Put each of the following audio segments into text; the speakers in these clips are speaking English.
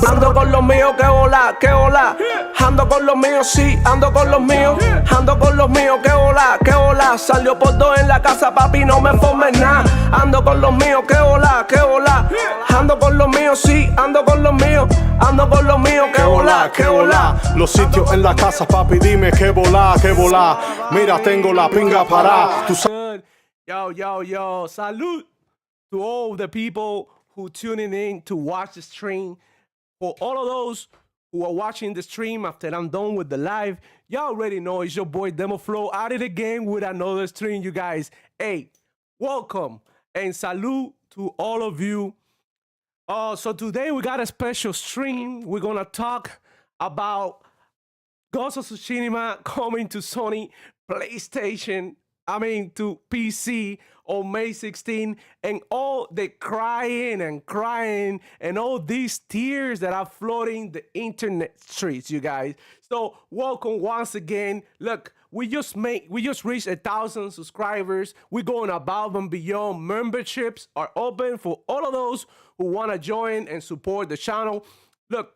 Ando con los míos, que hola, que hola. Ando con los míos, sí, ando con los míos. Ando con los míos, que hola, que hola. Salió por dos en la casa, papi, no me formes nada. Ando con los míos, que hola, que hola. Ando con los míos, sí, ando con los míos. Ando con los míos, que hola, que hola. Los sitios en la casa, papi, dime que volá, que volá. Mira, tengo la pinga pará. Yo, salute to all the people who tuning in to watch the stream. For all of those who are watching the stream after I'm done with the live, y'all already know it's your boy Demo Flow out it again with another stream, you guys. Hey, welcome and salute to all of you. So today we got a special stream. We're gonna talk about Ghost of Tsushima coming to Sony PlayStation, to PC on May 16, and all the crying and all these tears that are flooding the internet streets, you guys. So welcome once again. Look, we just reached 1,000 subscribers. We're going above and beyond. Memberships are open for all of those who want to join and support the channel. Look,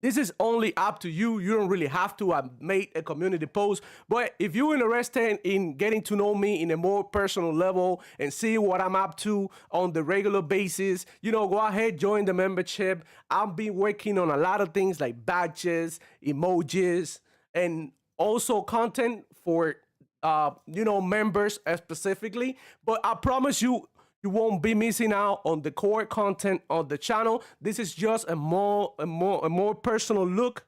this is only up to you. You don't really have to. I made a community post. But if you're interested in getting to know me in a more personal level and see what I'm up to on the regular basis, go ahead, join the membership. I've been working on a lot of things like badges, emojis, and also content for, members specifically. But I promise you, you won't be missing out on the core content of the channel. This is just a more personal look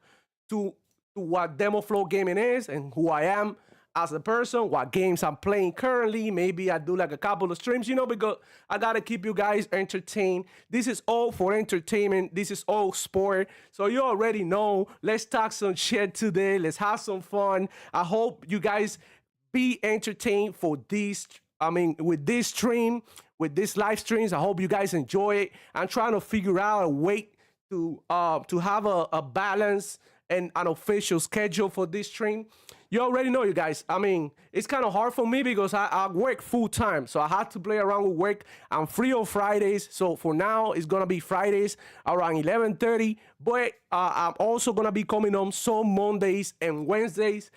to what Demo Flow Gaming is and who I am as a person, what games I'm playing currently. Maybe I do like a couple of streams, because I gotta keep you guys entertained. This is all for entertainment. This is all sport. So you already know. Let's talk some shit today. Let's have some fun. I hope you guys be entertained for this. With this stream, with these live streams, I hope you guys enjoy it. I'm trying to figure out a way to have a balance and an official schedule for this stream. You already know, you guys. It's kind of hard for me because I work full time, so I had to play around with work. I'm free on Fridays, so for now it's gonna be Fridays around 11:30. But I'm also gonna be coming on some Mondays and Wednesdays,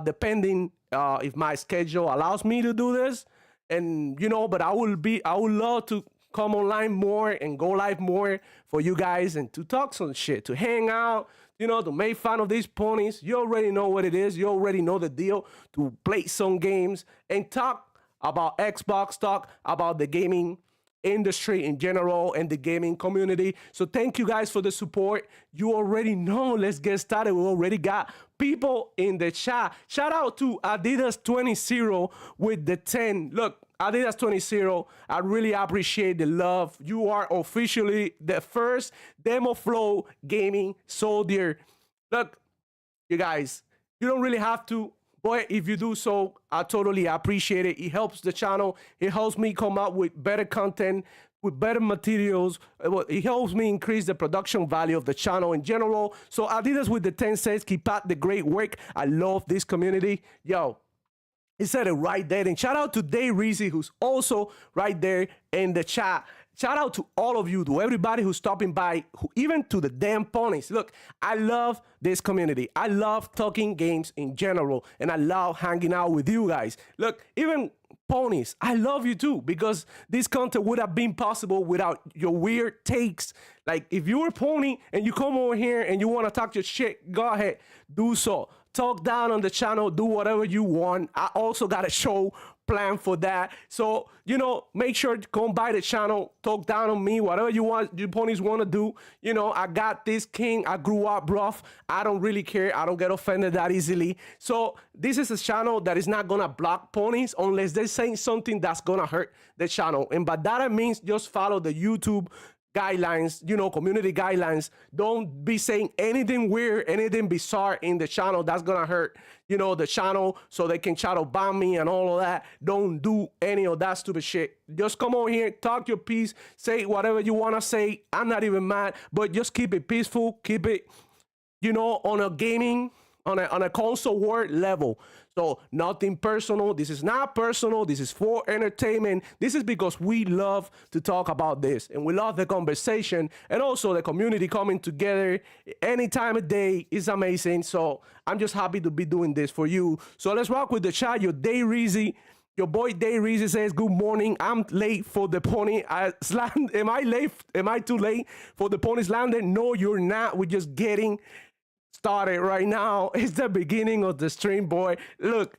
depending if my schedule allows me to do this. And but I would love to come online more and go live more for you guys and to talk some shit, to hang out, to make fun of these ponies. You already know what it is. You already know the deal. To play some games and talk about Xbox, talk about the gaming industry in general and the gaming community. So thank you guys for the support. You already know. Let's get started. We already got people in the chat. Shout out to Adidas 20 with the 10. Look, Adidas 20, I really appreciate the love. You are officially the first Demo Flow Gaming soldier. Look, you guys, you don't really have to, but if you do so, I totally appreciate it. It helps the channel. It helps me come up with better content, with better materials. It helps me increase the production value of the channel in general. So Adidas with the 10 says, keep up the great work. I love this community. Yo, he said it right there. And shout out to Dave Reese, who's also right there in the chat. Shout out to all of you, to everybody who's stopping by, even to the damn ponies. Look, I love this community. I love talking games in general, and I love hanging out with you guys. Look, even ponies, I love you too, because this content would have been possible without your weird takes. Like, if you're a pony and you come over here and you want to talk your shit, go ahead, do so. Talk down on the channel, do whatever you want. I also got a show plan for that. So, make sure to come by the channel, talk down on me, whatever you want, you ponies want to do. I got this king. I grew up rough. I don't really care. I don't get offended that easily. So this is a channel that is not going to block ponies unless they're saying something that's going to hurt the channel. And by that, it means just follow the YouTube guidelines, community guidelines. Don't be saying anything weird, anything bizarre in the channel that's gonna hurt, the channel, so they can shadow ban me and all of that. Don't do any of that stupid shit. Just come over here, talk your piece, say whatever you want to say. I'm not even mad, but just keep it peaceful, keep it, on a gaming, on a console world level. So nothing personal. This is not personal. This is for entertainment. This is because we love to talk about this and we love the conversation and also the community coming together any time of day is amazing. So I'm just happy to be doing this for you. So let's rock with the chat. Your Day Reezy. Your boy Day Reezy says, good morning. I'm late for the pony. Am I late? Am I too late for the pony's landing? No, you're not. We're just getting started right now. It's the beginning of the stream, boy. Look,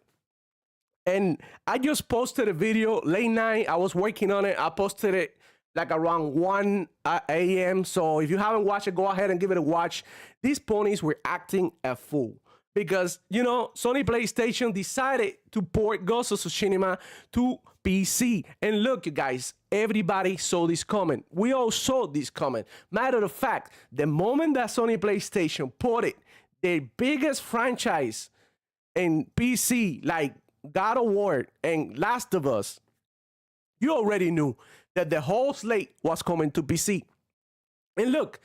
and I just posted a video late night. I was working on it. I posted it like around 1 a.m. So if you haven't watched it, go ahead and give it a watch. These ponies were acting a fool because, you know, Sony PlayStation decided to port Ghost of Tsushima to PC. And look, you guys, everybody saw this coming. We all saw this coming. Matter of fact, the moment that Sony PlayStation ported their biggest franchise in PC, like God of War and Last of Us, you already knew that the whole slate was coming to PC. And look,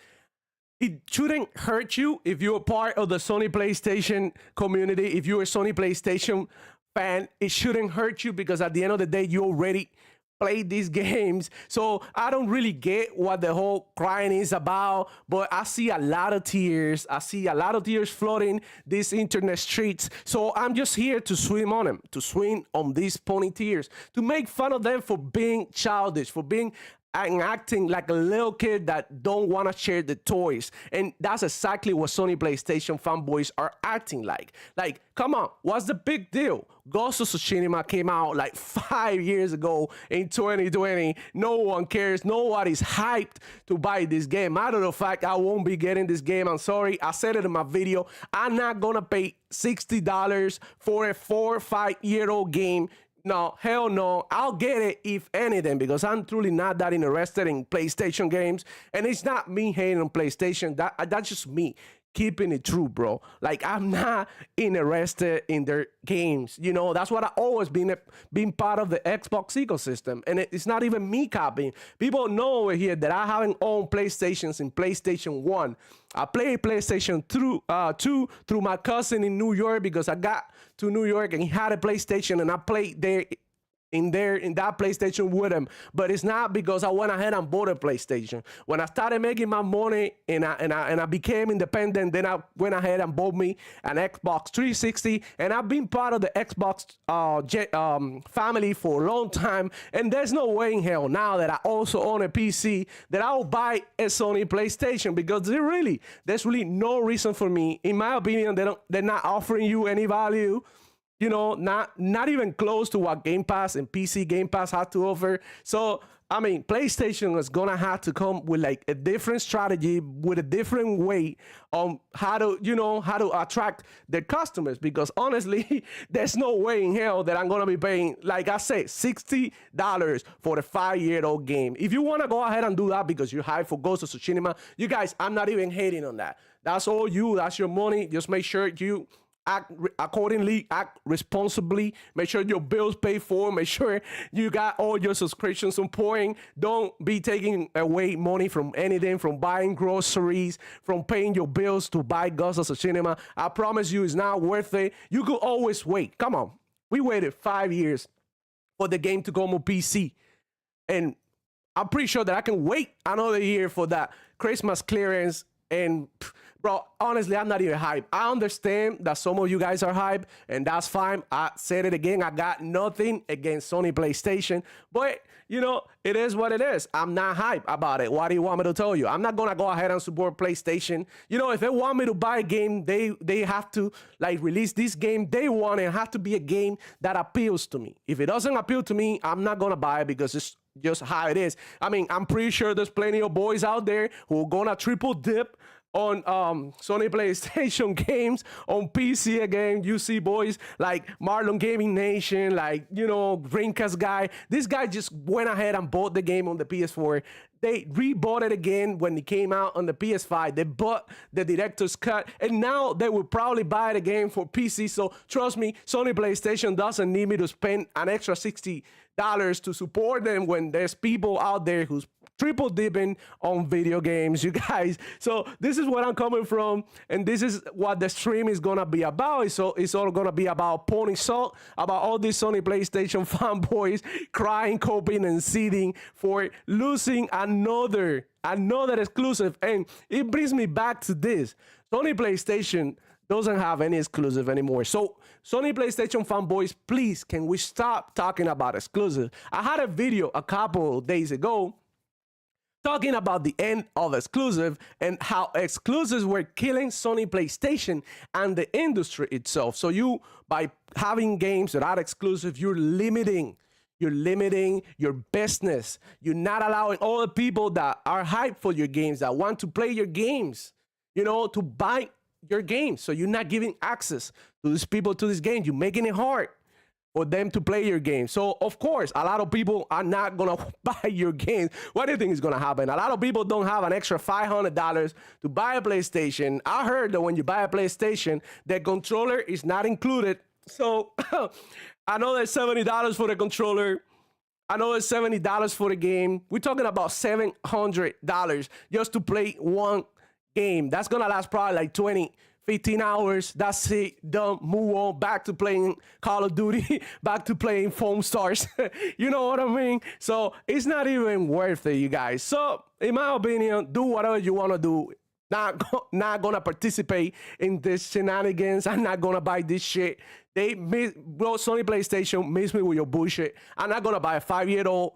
it shouldn't hurt you if you're part of the Sony PlayStation community. If you're a Sony PlayStation fan, it shouldn't hurt you because at the end of the day, you already played these games. So I don't really get what the whole crying is about, but I see a lot of tears. I see a lot of tears flooding these internet streets. So I'm just here to swim on them, to swim on these pony tears, to make fun of them for being childish, for being and acting like a little kid that don't want to share the toys. And that's exactly what Sony PlayStation fanboys are acting like. Like, come on, what's the big deal? Ghost of Tsushima came out like 5 years ago in 2020. No one cares. Nobody's hyped to buy this game. Matter of fact, I won't be getting this game. I'm sorry. I said it in my video. I'm not going to pay $60 for a 4 or 5 year old game. No, hell no. I'll get it if anything because I'm truly not that interested in PlayStation games. And it's not me hating on PlayStation. That's just me keeping it true, bro. Like, I'm not interested in their games. You know, that's what I always been part of the Xbox ecosystem. And it's not even me copying. People know over here that I haven't owned PlayStations in PlayStation 1. I played PlayStation 2 through my cousin in New York because I got to New York and he had a PlayStation and I played there in that PlayStation with him. But it's not because I went ahead and bought a PlayStation. When I started making my money and I became independent, then I went ahead and bought me an Xbox 360, and I've been part of the Xbox family for a long time. And there's no way in hell now that I also own a PC that I'll buy a Sony PlayStation because there's really no reason for me. In my opinion, they're not offering you any value. You know, not even close to what Game Pass and PC Game Pass had to offer. So, I mean, PlayStation is gonna have to come with like a different strategy, with a different way on how to attract their customers. Because honestly, there's no way in hell that I'm gonna be paying, like I said, $60 for a 5-year-old game. If you wanna go ahead and do that because you're hyped for Ghost of Tsushima, you guys, I'm not even hating on that. That's all you. That's your money. Just make sure you act accordingly, act responsibly, make sure your bills pay for, make sure you got all your subscriptions on point. Don't be taking away money from anything, from buying groceries, from paying your bills to buy Ghost of Tsushima. I promise you it's not worth it. You could always wait. Come on. We waited 5 years for the game to come on PC. And I'm pretty sure that I can wait another year for that Christmas clearance. And bro, honestly, I'm not even hyped. I understand that some of you guys are hyped, and that's fine. I said it again. I got nothing against Sony PlayStation, but you know, it is what it is. I'm not hyped about it. What do you want me to tell you? I'm not gonna go ahead and support PlayStation. You know, if they want me to buy a game, they have to like release this game they want. It have to be a game that appeals to me. If it doesn't appeal to me, I'm not gonna buy it because it's just how it is. I mean, I'm pretty sure there's plenty of boys out there who are gonna triple dip on Sony PlayStation games on PC again. You see boys like Marlon Gaming Nation, like, you know, Dreamcast guy. This guy just went ahead and bought the game on the PS4. They rebought it again when it came out on the PS5. They bought the director's cut, and now they will probably buy it again for PC. So trust me, Sony PlayStation doesn't need me to spend an extra $60 to support them when there's people out there who's triple dipping on video games, you guys. So this is where I'm coming from, and this is what the stream is gonna be about. So it's all gonna be about pointing salt about all these Sony PlayStation fanboys crying, coping, and seething for losing another exclusive. And it brings me back to this: Sony PlayStation doesn't have any exclusive anymore. So Sony PlayStation fanboys, please, can we stop talking about exclusive? I had a video a couple of days ago talking about the end of exclusive and how exclusives were killing Sony PlayStation and the industry itself. So you, by having games that are exclusive, you're limiting your business. You're not allowing all the people that are hyped for your games, that want to play your games, to buy your games. So you're not giving access to these people to this game. You're making it hard for them to play your game. So of course, a lot of people are not gonna buy your games. What do you think is gonna happen? A lot of people don't have an extra $500 to buy a PlayStation. I heard that when you buy a PlayStation, the controller is not included. So I know there's $70 for the controller. I know it's $70 for the game. We're talking about $700 just to play one game. That's gonna last probably like 15 hours. That's it. Done. Move on. Back to playing Call of Duty. Back to playing Foam Stars. You know what I mean? So it's not even worth it, you guys. So in my opinion, do whatever you want to do. Not gonna participate in this shenanigans. I'm not gonna buy this shit. Sony PlayStation miss me with your bullshit. I'm not gonna buy a 5-year-old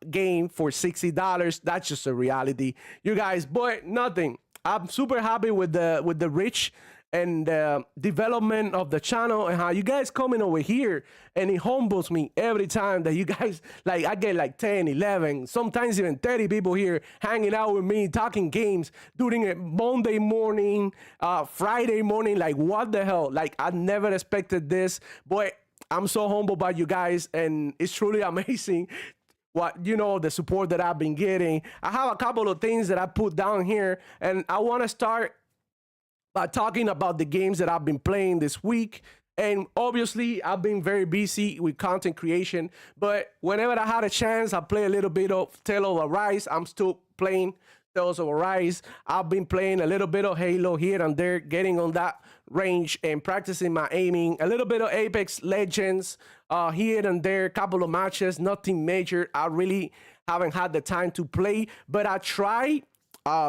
game for $60. That's just a reality, you guys. But nothing. I'm super happy with the reach and development of the channel, and how you guys coming over here, and it humbles me every time that you guys, like, I get like 10, 11, sometimes even 30 people here hanging out with me, talking games during a Monday morning, Friday morning. Like, what the hell? Like, I never expected this, but I'm so humbled by you guys, and it's truly amazing the support that I've been getting. I have a couple of things that I put down here, and I want to start by talking about the games that I've been playing this week. And obviously, I've been very busy with content creation, but whenever I had a chance, I play a little bit of Tales of Arise. I'm still playing Tales of Arise. I've been playing a little bit of Halo here and there, getting on that range and practicing my aiming. A little bit of Apex Legends here and there, a couple of matches, nothing major. I really haven't had the time to play, but I tried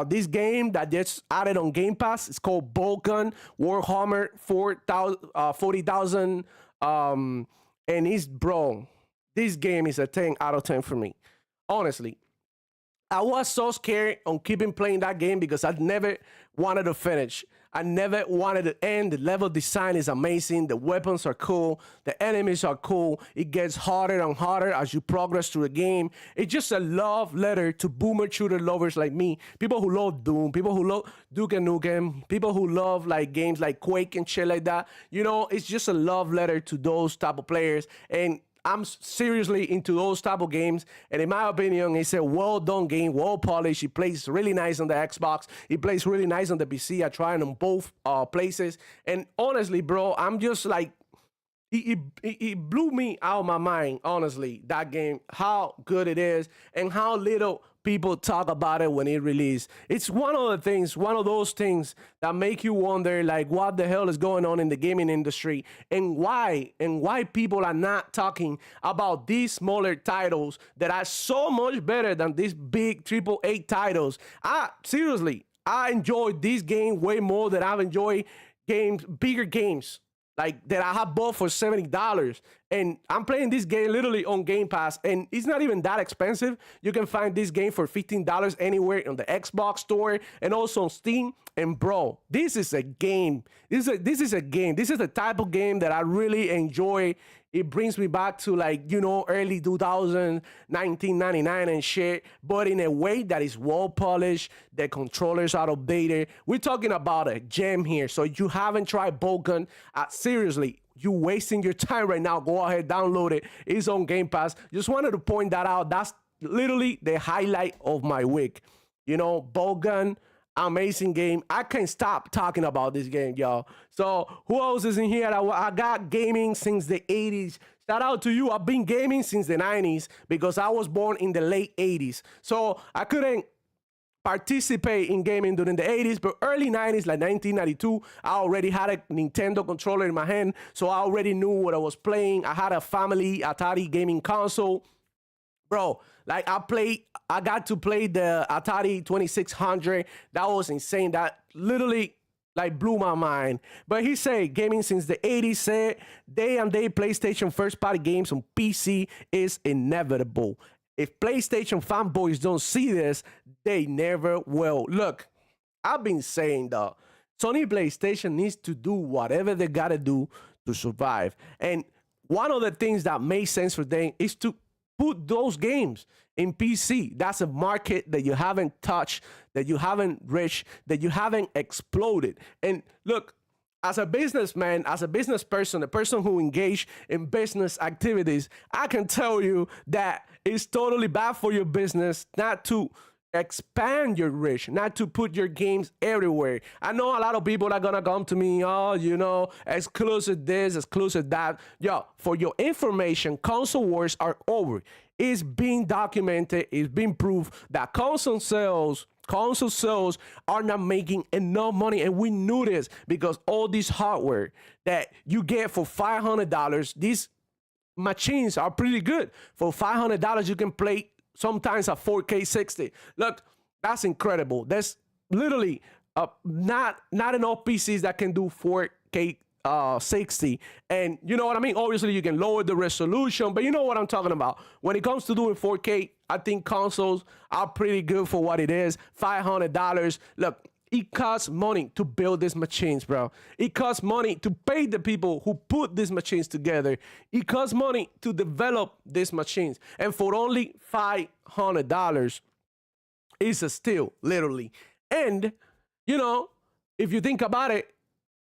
this game that just added on Game Pass. It's called Vulcan Warhammer 40,000. And this game is a 10 out of 10 for me. Honestly, I was so scared on keeping playing that game because I never wanted to finish. I never wanted to end. The level design is amazing. The weapons are cool. The enemies are cool. It gets harder and harder as you progress through the game. It's just a love letter to boomer shooter lovers like me. People who love Doom. People who love Duke Nukem. People who love like games like Quake and shit like that. It's just a love letter to those type of players. And I'm seriously into those type of games, and in my opinion, it's a well-done game, well-polished. It plays really nice on the Xbox. It plays really nice on the PC. I tried it on both places, and honestly, bro, I'm just like, it blew me out of my mind, honestly, that game, how good it is, and how little people talk about it when it released. It's one of those things that make you wonder, like, what the hell is going on in the gaming industry, and why people are not talking about these smaller titles that are so much better than these big AAA titles. I enjoyed this game way more than I've enjoyed bigger games like that I have bought for $70, and I'm playing this game literally on Game Pass, and it's not even that expensive. You can find this game for $15 anywhere on the Xbox store and also on Steam. And bro, this is a game. This is a game. This is the type of game that I really enjoy. It brings me back to, like, early 2000s, 1999 and shit, but in a way that is well polished. The controllers are updated. We're talking about a gem here. So if you haven't tried Vulcan, seriously, you're wasting your time right now. Go ahead, download it. It's on Game Pass. Just wanted to point that out. That's literally the highlight of my week. Vulcan, amazing game. I can't stop talking about this game, y'all. So who else is in here? I got gaming since the 80s Shout out to you. I've been gaming since the 90s because I was born in the late 80s. So I couldn't participate in gaming during the 80s, but early 90s, like 1992, I already had a Nintendo controller in my hand, so I already knew what I was playing. I had a family Atari gaming console. Bro, like I got to play the Atari 2600. That was insane. That literally like blew my mind. But he said gaming since the 80s, said day and day PlayStation first party games on PC is inevitable. If PlayStation fanboys don't see this, they never will. Look, I've been saying that Sony PlayStation needs to do whatever they gotta do to survive. And one of the things that makes sense for them is to put those games in PC. That's a market that you haven't touched, that you haven't reached, that you haven't exploded. And look, as a businessman, as a business person, a person who engaged in business activities, I can tell you that it's totally bad for your business not to expand your reach, not to put your games everywhere. I know a lot of people are gonna come to me, oh, you know, exclusive this, exclusive that. Yo, for your information, console wars are over. It's being documented, it's been proved that console sales are not making enough money, and we knew this because all this hardware that you get for $500, these machines are pretty good. For $500, you can play sometimes at 4K 60. Look, that's incredible. There's literally not enough PCs that can do 4K 60. And you know what I mean? Obviously, you can lower the resolution, but you know what I'm talking about. When it comes to doing 4K, I think consoles are pretty good for what it is. $500. Look, it costs money to build these machines, bro. It costs money to pay the people who put these machines together. It costs money to develop these machines. And for only $500, it's a steal, literally. And, you know, if you think about it,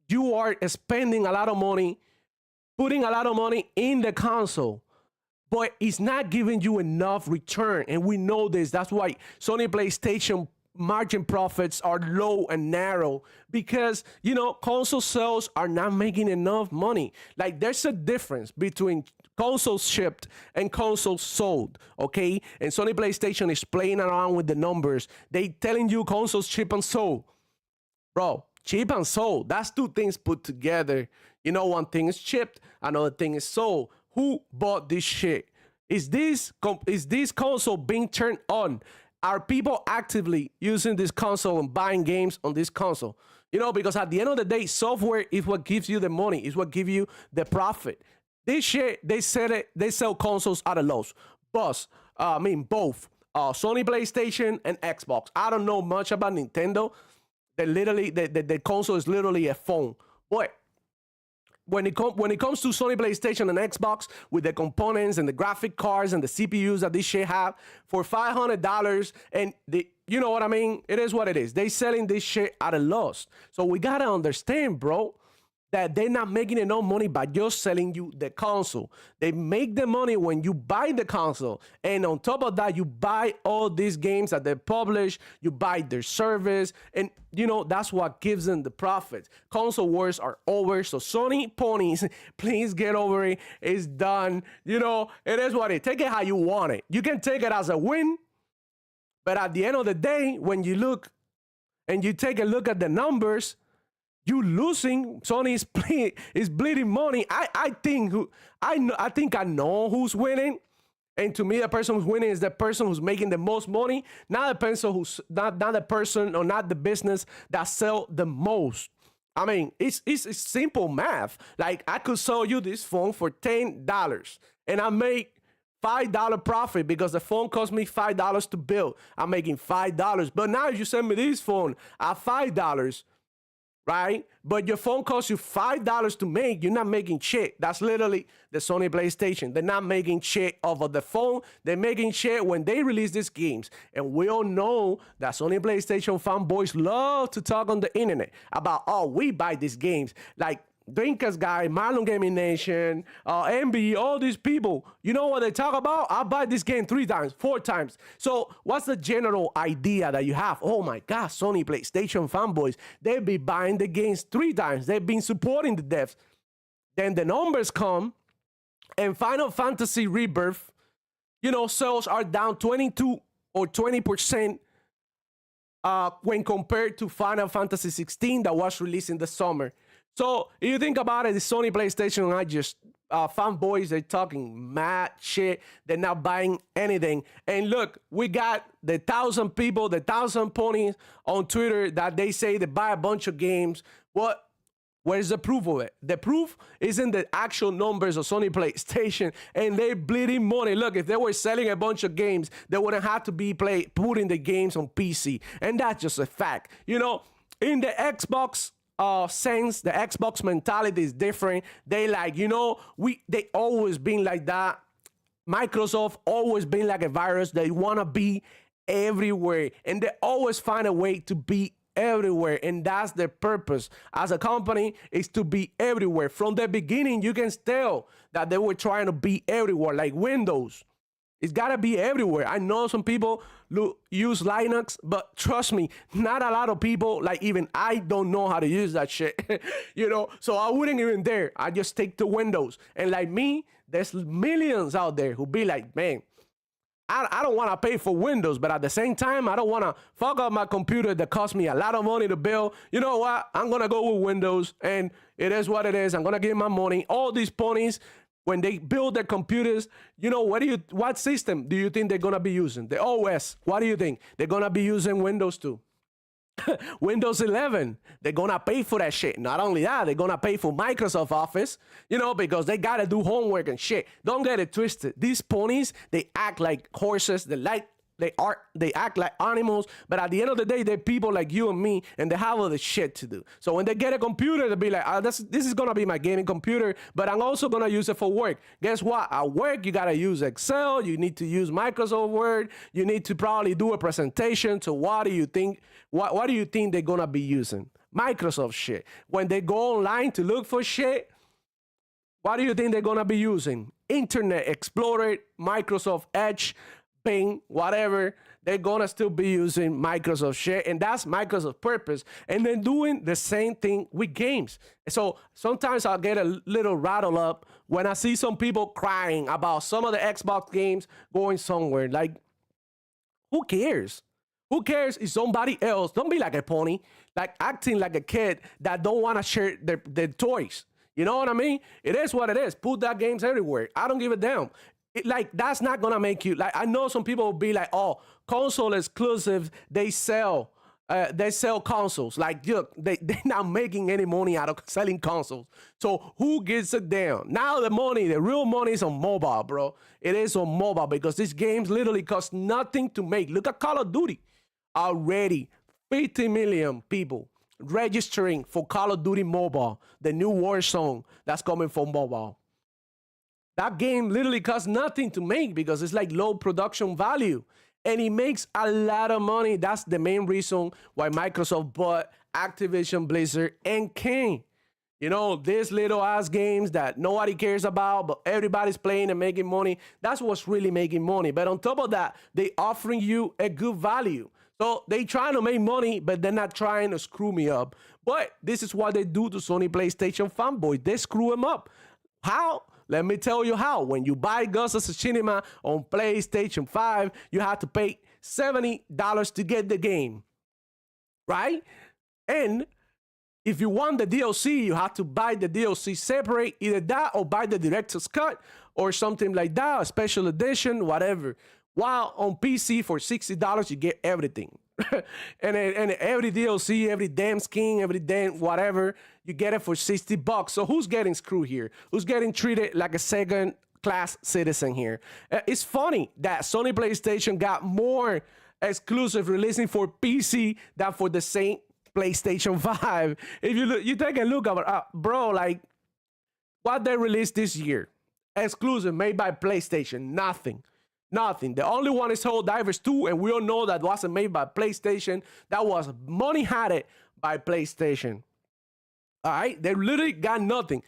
you are spending a lot of money, putting a lot of money in the console, but it's not giving you enough return. And we know this. That's why Sony PlayStation margin profits are low and narrow, because, you know, console sales are not making enough money. Like, there's a difference between consoles shipped and consoles sold, okay? And Sony PlayStation is playing around with the numbers. They telling you consoles ship and sold. Bro, cheap and sold, that's two things put together. You know, one thing is shipped, another thing is sold. Who bought this shit? Is this console being turned on? Are people actively using this console and buying games on this console? You know, because at the end of the day, software is what gives you the money, is what gives you the profit. This shit, they sell consoles at a loss. Both, Sony PlayStation and Xbox. I don't know much about Nintendo. The console is literally a phone. But when it comes to Sony PlayStation and Xbox, with the components and the graphic cards and the CPUs that this shit have, for $500, and you know what I mean? It is what it is. They selling this shit at a loss. So we gotta understand, bro, that they're not making enough money by just selling you the console. They make the money when you buy the console. And on top of that, you buy all these games that they publish, you buy their service, and you know, that's what gives them the profits. Console wars are over. So Sony ponies, please get over it. It's done. You know, it is what it is. Take it how you want it. You can take it as a win, but at the end of the day, when you look and you take a look at the numbers, you losing. Sony is bleeding money. I think I know who's winning. And to me, the person who's winning is the person who's making the most money, not the person who's not the person or not the business that sell the most. I mean, it's simple math. Like, I could sell you this phone for $10 and I make $5 profit because the phone cost me $5 to build. I'm making $5. But now if you send me this phone at $5, right? But your phone costs you $5 to make, you're not making shit. That's literally the Sony PlayStation. They're not making shit off of the phone. They're making shit when they release these games. And we all know that Sony PlayStation fanboys love to talk on the internet about, oh, we buy these games. Like Drinkas Guy, Marlon Gaming Nation, MB, all these people, you know what they talk about? I buy this game 3 times, 4 times. So what's the general idea that you have? Oh my God, Sony PlayStation fanboys, they be buying the games 3 times. They've been supporting the devs. Then the numbers come And Final Fantasy Rebirth, you know, sales are down 22 or 20% when compared to Final Fantasy 16 that was released in the summer. So if you think about it, the Sony PlayStation are just fanboys. They're talking mad shit. They're not buying anything. And look, we got the 1,000 people, the 1,000 ponies on Twitter that they say they buy a bunch of games. What? Where's the proof of it? The proof is in the actual numbers of Sony PlayStation, and they're bleeding money. Look, if they were selling a bunch of games, they wouldn't have to be putting the games on PC. And that's just a fact. You know, in the Xbox sense, the Xbox mentality is different. They like, you know, they always been like that. Microsoft always been like a virus. They want to be everywhere, and they always find a way to be everywhere, and that's their purpose as a company, is to be everywhere. From the beginning, you can tell that they were trying to be everywhere, like Windows. It's got to be everywhere. I know some people use Linux, but trust me, not a lot of people, like even I don't know how to use that shit, you know? So I wouldn't even dare. I just take to Windows. And like me, there's millions out there who be like, man, I don't want to pay for Windows, but at the same time, I don't want to fuck up my computer that cost me a lot of money to build. You know what? I'm going to go with Windows, and it is what it is. I'm going to give my money. All these ponies, when they build their computers, you know, what system do you think they're going to be using? The OS. What do you think? They're going to be using Windows 2. Windows 11, they're gonna pay for that shit. Not only that, they're gonna pay for Microsoft Office, you know, because they gotta do homework and shit. Don't get it twisted. These ponies, they act like horses. They act like animals, but at the end of the day, they're people like you and me, and they have all the shit to do. So when they get a computer, they'll be like, this is gonna be my gaming computer, but I'm also gonna use it for work. Guess what? At work, you gotta use Excel, you need to use Microsoft Word, you need to probably do a presentation. So what do you think they're gonna be using? Microsoft shit. When they go online to look for shit, what do you think they're gonna be using? Internet Explorer, Microsoft Edge, Bing, whatever. They're gonna still be using Microsoft shit, and that's Microsoft's purpose. And they're doing the same thing with games. So sometimes I'll get a little rattled up when I see some people crying about some of the Xbox games going somewhere. Like, who cares? Who cares if somebody else, don't be like a pony, like acting like a kid that don't want to share their toys. You know what I mean? It is what it is. Put that games everywhere. I don't give a damn. Like, that's not gonna make you, like, I know some people will be like, oh, console exclusive, they sell consoles. Like, look, they're not making any money out of selling consoles. So who gets it down? Now the real money is on mobile, bro. It is on mobile because these games literally cost nothing to make. Look at Call of Duty. Already 50 million people registering for Call of Duty Mobile, the new Warzone that's coming for mobile. That game literally costs nothing to make because it's like low production value. And it makes a lot of money. That's the main reason why Microsoft bought Activision Blizzard and King. You know, these little ass games that nobody cares about, but everybody's playing and making money. That's what's really making money. But on top of that, they offering you a good value. So they trying to make money, but they're not trying to screw me up. But this is what they do to Sony PlayStation fanboys. They screw them up. How? Let me tell you how. When you buy Ghost of Tsushima on PlayStation 5, you have to pay $70 to get the game, right? And if you want the DLC, you have to buy the DLC separate, either that or buy the director's cut or something like that, a special edition, whatever. While on PC for $60, you get everything. and every DLC, every damn skin, every damn whatever, you get it for $60. So who's getting screwed here? Who's getting treated like a second class citizen here? It's funny that Sony PlayStation got more exclusive releasing for PC than for the same PlayStation 5. If you take a look at it, bro, like what they released this year, exclusive made by PlayStation, nothing. The only one is Helldivers 2, and we all know that wasn't made by PlayStation. That was money had it by PlayStation. All right, they literally got nothing.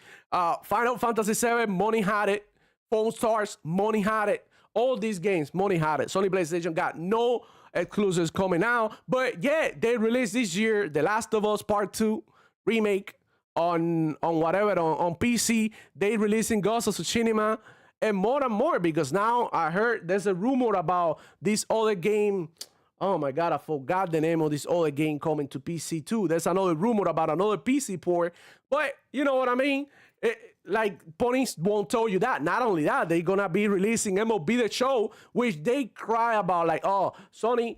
Final Fantasy 7, money had it. Phone Stars, money had it. All these games, money had it. Sony PlayStation got no exclusives coming out, but yeah, they released this year The Last of Us Part 2 remake on whatever on PC. They releasing Ghost of Tsushima and more because now I heard there's a rumor about this other game. Oh my god, I forgot the name of this other game coming to PC too. There's another rumor about another PC port, but you know what I mean? Like ponies won't tell you that. Not only that, they're gonna be releasing MLB The Show, which they cry about like, oh, Sony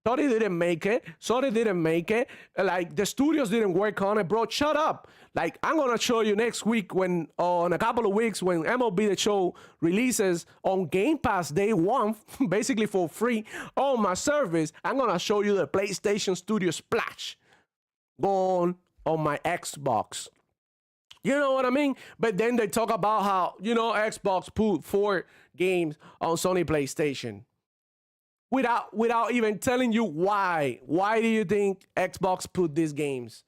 didn't make it. Sony didn't make it. Like the studios didn't work on it, bro. Shut up. Like I'm gonna show you next week when, in a couple of weeks, when MLB The Show releases on Game Pass day one, basically for free on my service. I'm gonna show you the PlayStation Studio Splash going on my Xbox. You know what I mean? But then they talk about how, Xbox put 4 games on Sony PlayStation without even telling you why. Why do you think Xbox put these games?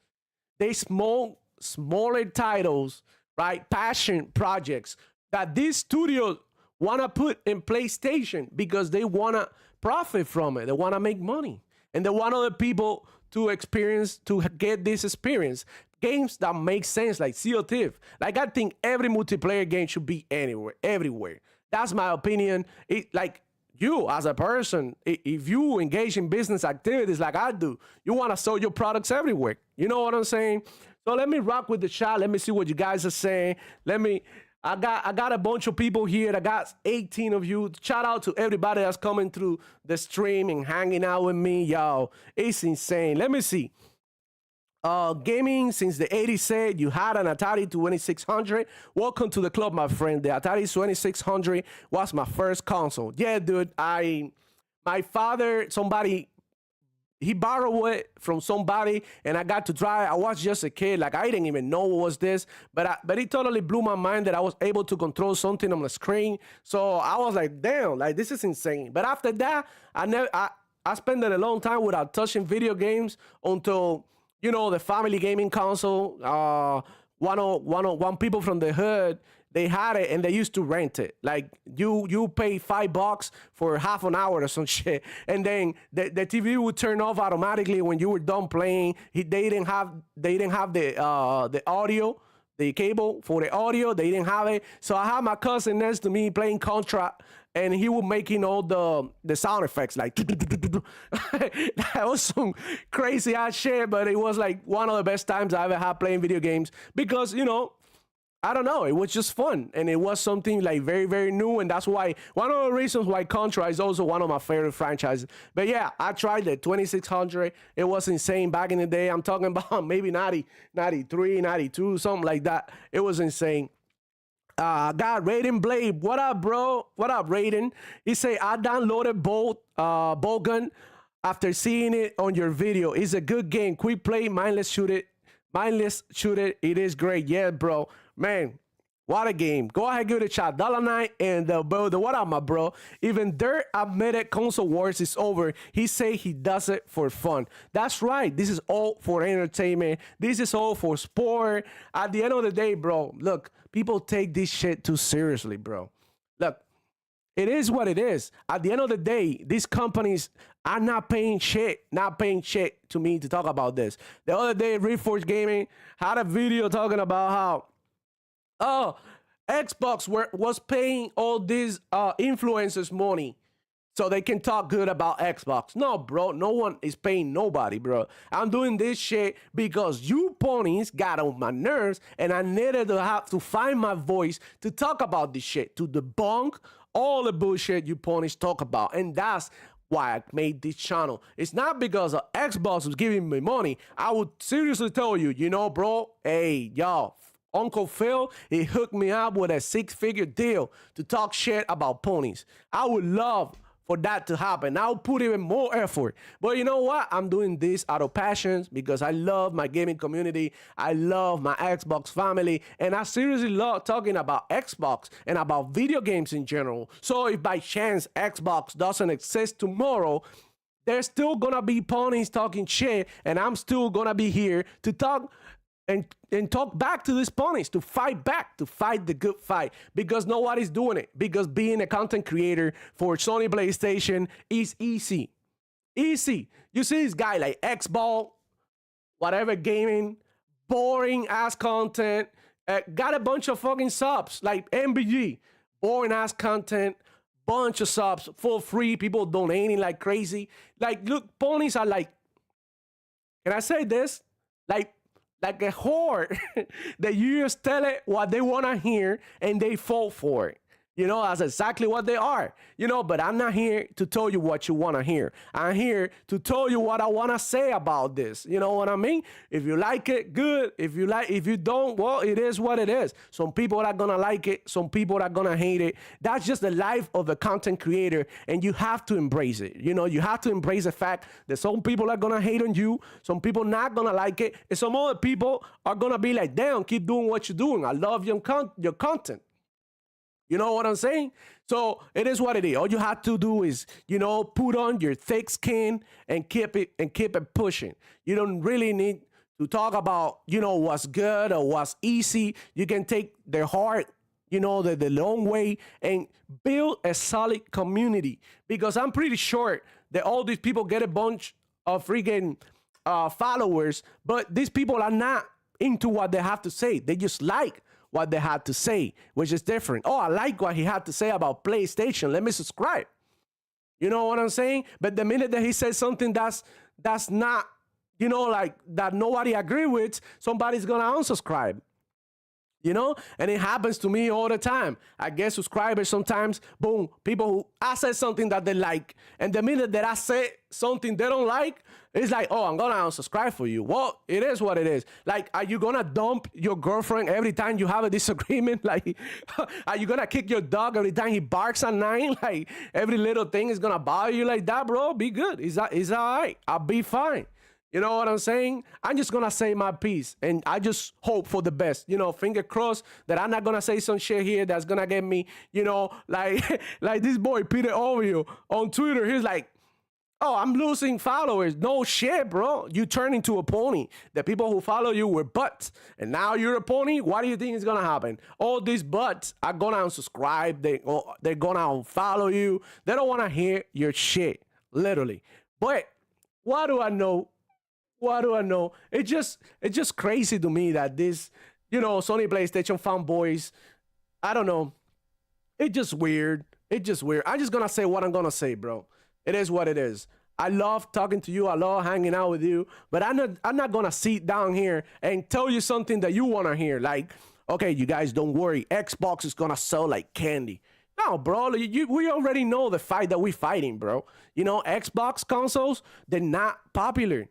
They smaller titles, right? Passion projects that these studios want to put in PlayStation because they want to profit from it. They want to make money. And they want other people to get this experience. Games that make sense, like Sea of Thieves. Like, I think every multiplayer game should be everywhere. That's my opinion. Like, you as a person, if you engage in business activities like I do, you want to sell your products everywhere. You know what I'm saying? So let me rock with the chat. Let me see what you guys are saying. I got a bunch of people here. I got 18 of you. Shout out to everybody that's coming through the stream and hanging out with me. Yo, it's insane. Let me see. Gaming since the 80s said you had an Atari 2600. Welcome to the club, my friend. The Atari 2600 was my first console. Yeah, dude. My father, he borrowed it from somebody, and I got to try it. I was just a kid. Like, I didn't even know what was this, but it totally blew my mind that I was able to control something on the screen. So I was like, damn, like, this is insane. But after that, I spent a long time without touching video games until, the family gaming console. One people from the hood, they had it and they used to rent it. Like, you pay $5 for half an hour or some shit, and then the TV would turn off automatically when you were done playing. They didn't have the audio, the cable for the audio. They didn't have it. So I had my cousin next to me playing Contra, and he was making all the sound effects, like that was some crazy ass shit, but it was like one of the best times I ever had playing video games because, I don't know, it was just fun, and it was something like very, very new, and that's why one of the reasons why Contra is also one of my favorite franchises. But yeah, I tried the 2600. It was insane back in the day. I'm talking about maybe 93, 92, something like that. It was insane. Got Raiden Blade. What up, bro? What up, Raiden? He say, I downloaded Bogun after seeing it on your video. It's a good game. Quick play, mindless shoot it. It is great. Yeah, bro. Man, what a game. Go ahead, give it a shot. $9 and the what up, my bro? Even Dirt admitted console wars is over. He say he does it for fun. That's right. This is all for entertainment. This is all for sport. At the end of the day, bro, look, people take this shit too seriously, bro. Look, it is what it is. At the end of the day, these companies are not paying shit to me to talk about this. The other day, Reforge Gaming had a video talking about how, Xbox was paying all these influencers money so they can talk good about Xbox. No, bro, no one is paying nobody, bro. I'm doing this shit because you ponies got on my nerves, and I needed to have to find my voice to talk about this shit, to debunk all the bullshit you ponies talk about. And that's why I made this channel. It's not because Xbox was giving me money. I would seriously tell you, bro, hey, y'all, Uncle Phil, he hooked me up with a 6-figure deal to talk shit about ponies. I would love for that to happen. I'll put even more effort. But you know what? I'm doing this out of passion because I love my gaming community. I love my Xbox family. And I seriously love talking about Xbox and about video games in general. So if by chance Xbox doesn't exist tomorrow, there's still gonna be ponies talking shit, and I'm still gonna be here to talk and talk back to these ponies, to fight back, to fight the good fight, because nobody's doing it. Because being a content creator for Sony PlayStation is easy. Easy. You see this guy like Xball, whatever gaming, boring ass content. Got a bunch of fucking subs like MBG, boring ass content, bunch of subs for free. People donating like crazy. Like, look, ponies are like, can I say this? Like a whore that you just tell it what they want to hear and they fall for it. You know, that's exactly what they are. You know, but I'm not here to tell you what you want to hear. I'm here to tell you what I want to say about this. You know what I mean? If you like it, good. If you don't, well, it is what it is. Some people are going to like it. Some people are going to hate it. That's just the life of a content creator, and you have to embrace it. You know, you have to embrace the fact that some people are going to hate on you. Some people not going to like it. And some other people are going to be like, damn, keep doing what you're doing. I love your content. You know what I'm saying? So it is what it is. All you have to do is, you know, put on your thick skin and keep it pushing. You don't really need to talk about, you know, what's good or what's easy. You can take the hard, you know, the long way and build a solid community. Because I'm pretty sure that all these people get a bunch of freaking followers, but these people are not into what they have to say. They just like what they had to say, which is different. Oh, I like what he had to say about PlayStation. Let me subscribe. You know what I'm saying? But the minute that he says something that's not, you know, like that nobody agree with, somebody's gonna unsubscribe. You know, and it happens to me all the time. I get subscribers sometimes, boom, people who I said something that they like, and the minute that I say something they don't like, it's like, oh, I'm gonna unsubscribe for you. Well, it is what it is. Like, are you gonna dump your girlfriend every time you have a disagreement? Like, are you gonna kick your dog every time he barks at night? Like, every little thing is gonna bother you like that, bro? Be good. It's all right. I'll be fine. You know what I'm saying? I'm just gonna say my piece, and I just hope for the best. You know, finger crossed that I'm not gonna say some shit here that's gonna get me, you know, like like this boy Peter Ovio on Twitter. He's like, oh, I'm losing followers. No shit, bro. You turn into a pony. The people who follow you were butts, and now you're a pony. What do you think is gonna happen? All these butts are gonna unsubscribe. They're gonna unfollow you. They don't wanna hear your shit, literally. But what do I know? What do I know? It's just crazy to me that this, you know, Sony PlayStation fanboys, I don't know. It's just weird. It's just weird. I'm just gonna say what I'm gonna say, bro. It is what it is. I love talking to you. I love hanging out with you. But I'm not gonna sit down here and tell you something that you wanna hear. Like, okay, you guys don't worry. Xbox is gonna sell like candy. No, bro, we already know the fight that we're fighting, bro. You know, Xbox consoles, they're not popular.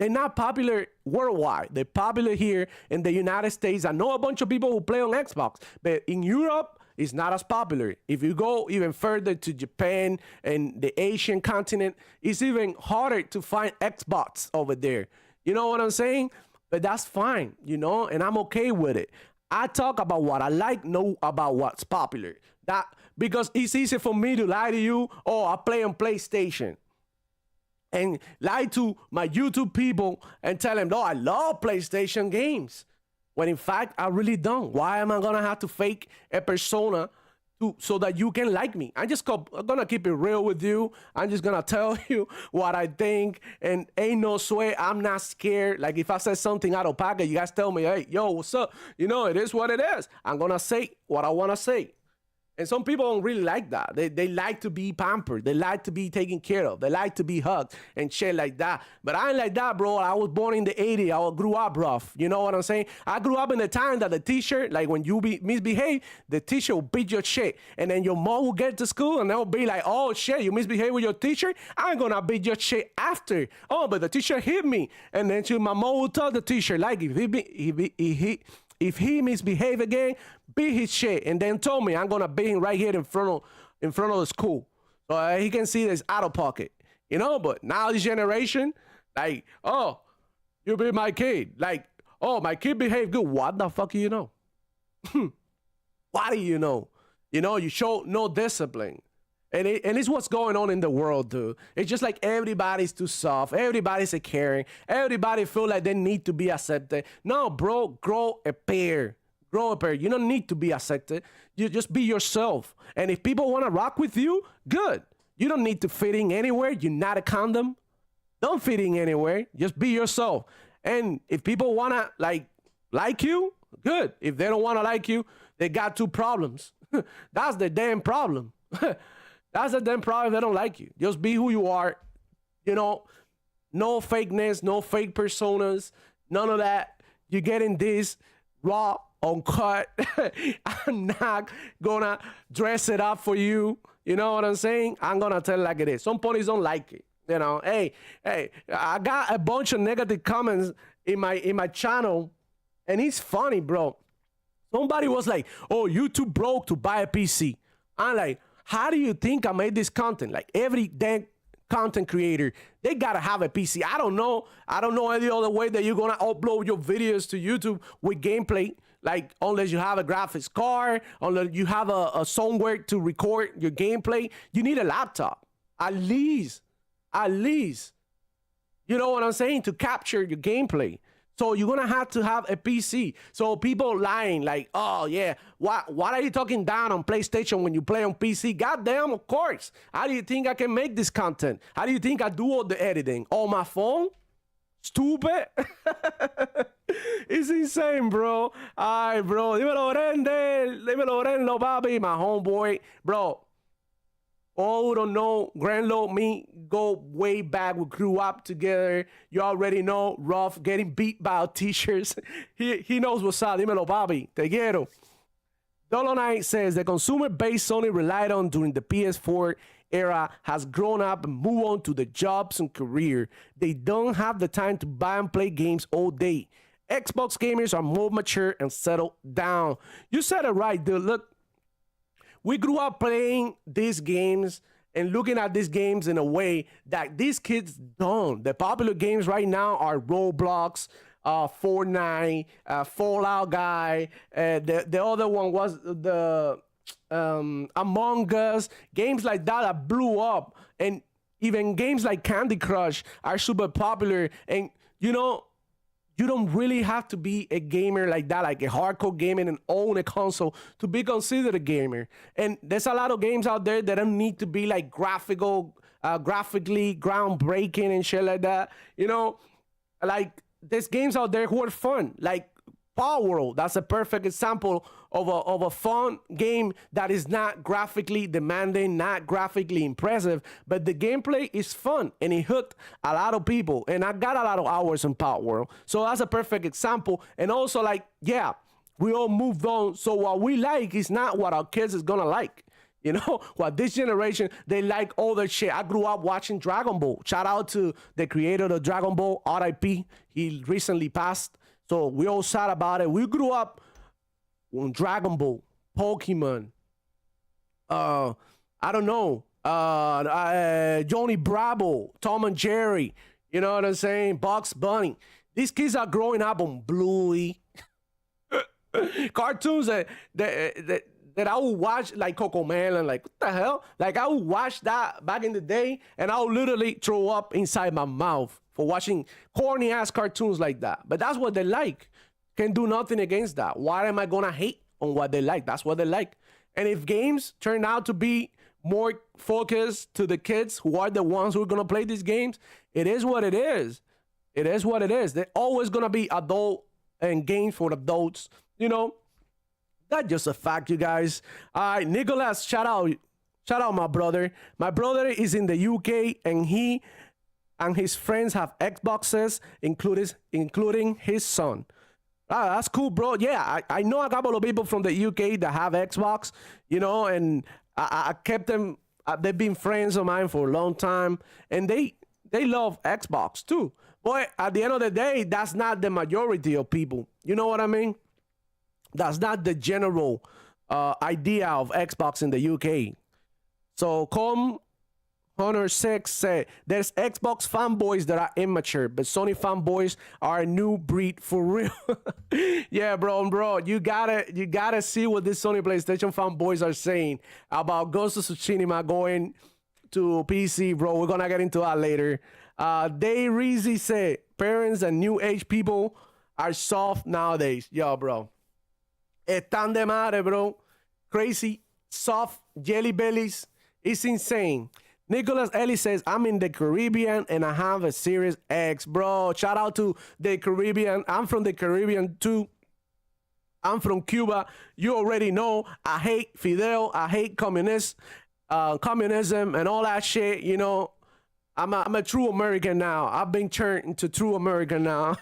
They're not popular worldwide. They're popular here in the United States. I know a bunch of people who play on Xbox, but in Europe, it's not as popular. If you go even further to Japan and the Asian continent, it's even harder to find Xbox over there. You know what I'm saying? But that's fine, you know, and I'm okay with it. I talk about what I like, know about what's popular. That because it's easy for me to lie to you, oh, I play on PlayStation. And lie to my YouTube people and tell them, no, I love PlayStation games. When in fact, I really don't. Why am I going to have to fake a persona so that you can like me? I'm going to keep it real with you. I'm just going to tell you what I think. And ain't no sweat. I'm not scared. Like if I said something out of pocket, you guys tell me, hey, yo, what's up? You know, it is what it is. I'm going to say what I want to say. And some people don't really like that. They like to be pampered. They like to be taken care of. They like to be hugged and shit like that. But I ain't like that, bro. I was born in the 80s. I grew up rough. You know what I'm saying? I grew up in the time that the teacher, like when you misbehave, the teacher will beat your shit. And then your mom will get to school and they'll be like, oh, shit, you misbehave with your teacher? I'm going to beat your shit after. Oh, but the teacher hit me. And then my mom will tell the teacher, like, if he misbehave again, beat his shit. And then told me I'm gonna beat him right here in front of the school, so he can see this out of pocket, you know. But now this generation, like, oh, you beat my kid, like, oh, my kid behaved good. What the fuck do you know? What do you know? You know, you show no discipline. And it's what's going on in the world, dude. It's just like everybody's too soft. Everybody's a caring. Everybody feel like they need to be accepted. No, bro, grow a pair. Grow a pair. You don't need to be accepted. You just be yourself. And if people want to rock with you, good. You don't need to fit in anywhere. You're not a condom. Don't fit in anywhere. Just be yourself. And if people wanna like you, good. If they don't wanna like you, they got two problems. That's the damn problem. That's the damn problem. They don't like you. Just be who you are. You know, no fakeness, no fake personas, none of that. You're getting this raw, uncut. I'm not gonna dress it up for you. You know what I'm saying? I'm gonna tell it like it is. Some ponies don't like it. You know, hey, I got a bunch of negative comments in my channel, and it's funny, bro. Somebody was like, "Oh, you too broke to buy a PC." I'm like, how do you think I made this content? Like every damn content creator, they gotta have a PC. I don't know any other way that you're gonna upload your videos to YouTube with gameplay. Like unless you have a graphics card, unless you have a somewhere to record your gameplay, you need a laptop at least. You know what I'm saying? To capture your gameplay. So you're gonna have to have a PC. So people lying like, oh yeah, why are you talking down on PlayStation when you play on PC? Goddamn, of course. How do you think I can make this content? How do you think I do all the editing? On my phone? Stupid. It's insane, bro. All right, bro. Dímelo, Rende, papi, my homeboy. Bro, all who don't know, Granlo, me, go way back. We grew up together. You already know, rough, getting beat by our teachers. He knows what's up. Dímelo, papi. Te quiero. Dolonite says, the consumer base Sony relied on during the PS4 era has grown up and moved on to the jobs and career. They don't have the time to buy and play games all day. Xbox gamers are more mature and settled down. You said it right, dude. Look, we grew up playing these games and looking at these games in a way that these kids don't. The popular games right now are Roblox, Fortnite, Fallout Guy. The other one was the Among Us. Games like that blew up. And even games like Candy Crush are super popular. And, you know, you don't really have to be a gamer like that, like a hardcore gaming and own a console to be considered a gamer. And there's a lot of games out there that don't need to be like graphically groundbreaking and shit like that. You know, like there's games out there who are fun, like Power World. That's a perfect example of a fun game that is not graphically demanding, not graphically impressive, but the gameplay is fun and it hooked a lot of people. And I got a lot of hours in Power World, so that's a perfect example. And also, like, yeah, we all moved on, so what we like is not what our kids is gonna like. You know, what this generation, they like all that shit. I grew up watching Dragon Ball. Shout out to the creator of Dragon Ball, R.I.P. He recently passed. So we all sad about it. We grew up on Dragon Ball, Pokemon, I don't know, Johnny Bravo, Tom and Jerry, you know what I'm saying? Bugs Bunny. These kids are growing up on Bluey. Cartoons that I would watch, like Cocomelon, like, what the hell? Like, I would watch that back in the day, and I would literally throw up inside my mouth for watching corny-ass cartoons like that. But that's what they like. Can do nothing against that. Why am I gonna hate on what they like? That's what they like. And if games turn out to be more focused to the kids who are the ones who are gonna play these games, it is what it is. It is what it is. They're always gonna be adult and games for adults. You know, that's just a fact, you guys. All right, Nicholas, shout out, my brother. My brother is in the UK, and he and his friends have Xboxes, including his son. Ah, that's cool, bro. Yeah, I know a couple of people from the UK that have Xbox, you know, and I kept them. They've been friends of mine for a long time, and they love Xbox too. But at the end of the day, that's not the majority of people. You know what I mean? That's not the general idea of Xbox in the UK. So come Honor 6 said, there's Xbox fanboys that are immature, but Sony fanboys are a new breed for real. Yeah, bro, you gotta see what these Sony PlayStation fanboys are saying about Ghost of Tsushima going to PC, bro. We're gonna get into that later. Day Reezy said, parents and new age people are soft nowadays. Yo, bro. Están de madre, bro. Crazy, soft jelly bellies. It's insane. Nicholas Ellie says, I'm in the Caribbean and I have a Series X. Bro, shout out to the Caribbean. I'm from the Caribbean too. I'm from Cuba. You already know I hate Fidel. I hate communism and all that shit. You know, I'm a true American now. I've been turned into true American now.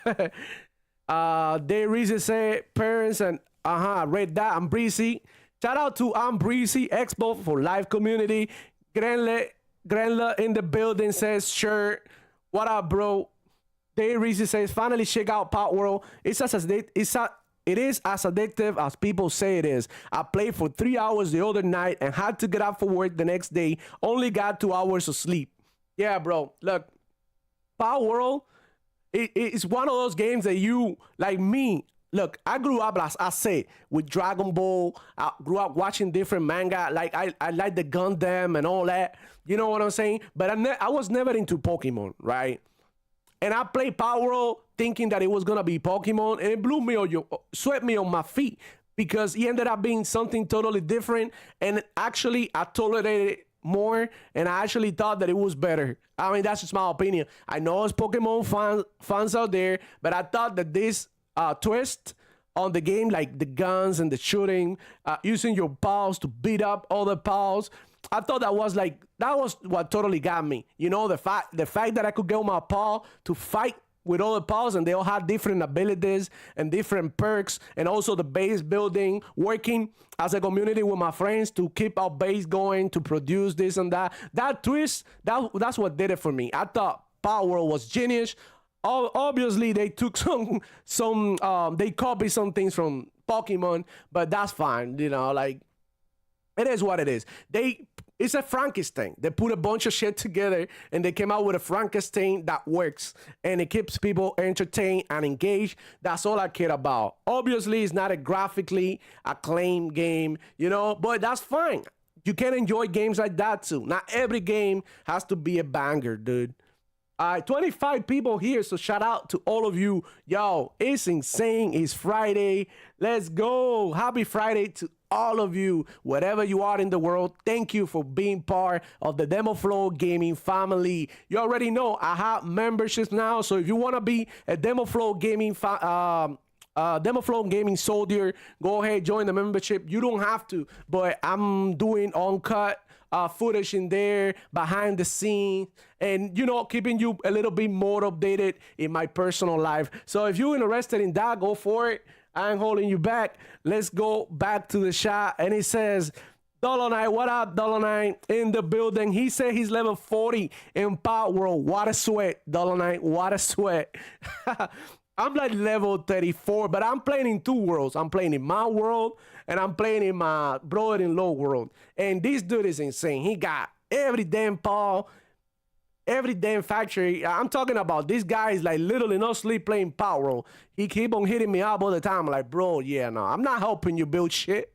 They recently said parents and I read that. I'm Breezy. Shout out to I'm Breezy Expo for Live Community. Grenla in the building says, sure. What up, bro? They recently says, finally check out Pot World. It is as addictive as people say it is. I played for 3 hours the other night and had to get up for work the next day. Only got 2 hours of sleep. Yeah, bro. Look, Power World, it's one of those games that you, like me, look, I grew up, as I say, with Dragon Ball. I grew up watching different manga. Like, I like the Gundam and all that. You know what I'm saying? But I was never into Pokemon, right? And I played Power World thinking that it was going to be Pokemon, and it blew me on swept me on my feet because it ended up being something totally different. And actually, I tolerated it more, and I actually thought that it was better. I mean, that's just my opinion. I know there's Pokemon fans out there, but I thought that this twist on the game, like the guns and the shooting, using your paws to beat up other paws, I thought that was what totally got me. You know, the fact that I could get on my paw to fight with other paws, and they all had different abilities and different perks, and also the base building, working as a community with my friends to keep our base going, to produce this and that. That twist, that's what did it for me. I thought Power World was genius. Obviously, they took they copied some things from Pokemon, but that's fine. You know, like, it is what it is. It's a Frankenstein. They put a bunch of shit together and they came out with a Frankenstein that works and it keeps people entertained and engaged. That's all I care about. Obviously, it's not a graphically acclaimed game, you know, but that's fine. You can enjoy games like that too. Not every game has to be a banger, dude. 25 people here, so shout out to all of you. Yo, it's insane. It's Friday. Let's go. Happy Friday to all of you, wherever you are in the world. Thank you for being part of the DemoFlow Gaming family. You already know I have memberships now, so if you want to be a DemoFlow Gaming soldier, go ahead, join the membership. You don't have to, but I'm doing uncut footage in there, behind the scene, and, you know, keeping you a little bit more updated in my personal life. So if you're interested in that, go for it. I ain't holding you back. Let's go back to the shot. And it says, Dollar Knight, what up, Dollar Knight in the building? He said he's level 40 in Power World. What a sweat, Dollar Knight. What a sweat. I'm like level 34, but I'm playing in two worlds. I'm playing in my world and I'm playing in my brother-in-law world. And this dude is insane. He got every damn paw, every damn factory. I'm talking about this guy is like literally no sleep playing Power World. He keep on hitting me up all the time. I'm like, bro, yeah, no, I'm not helping you build shit.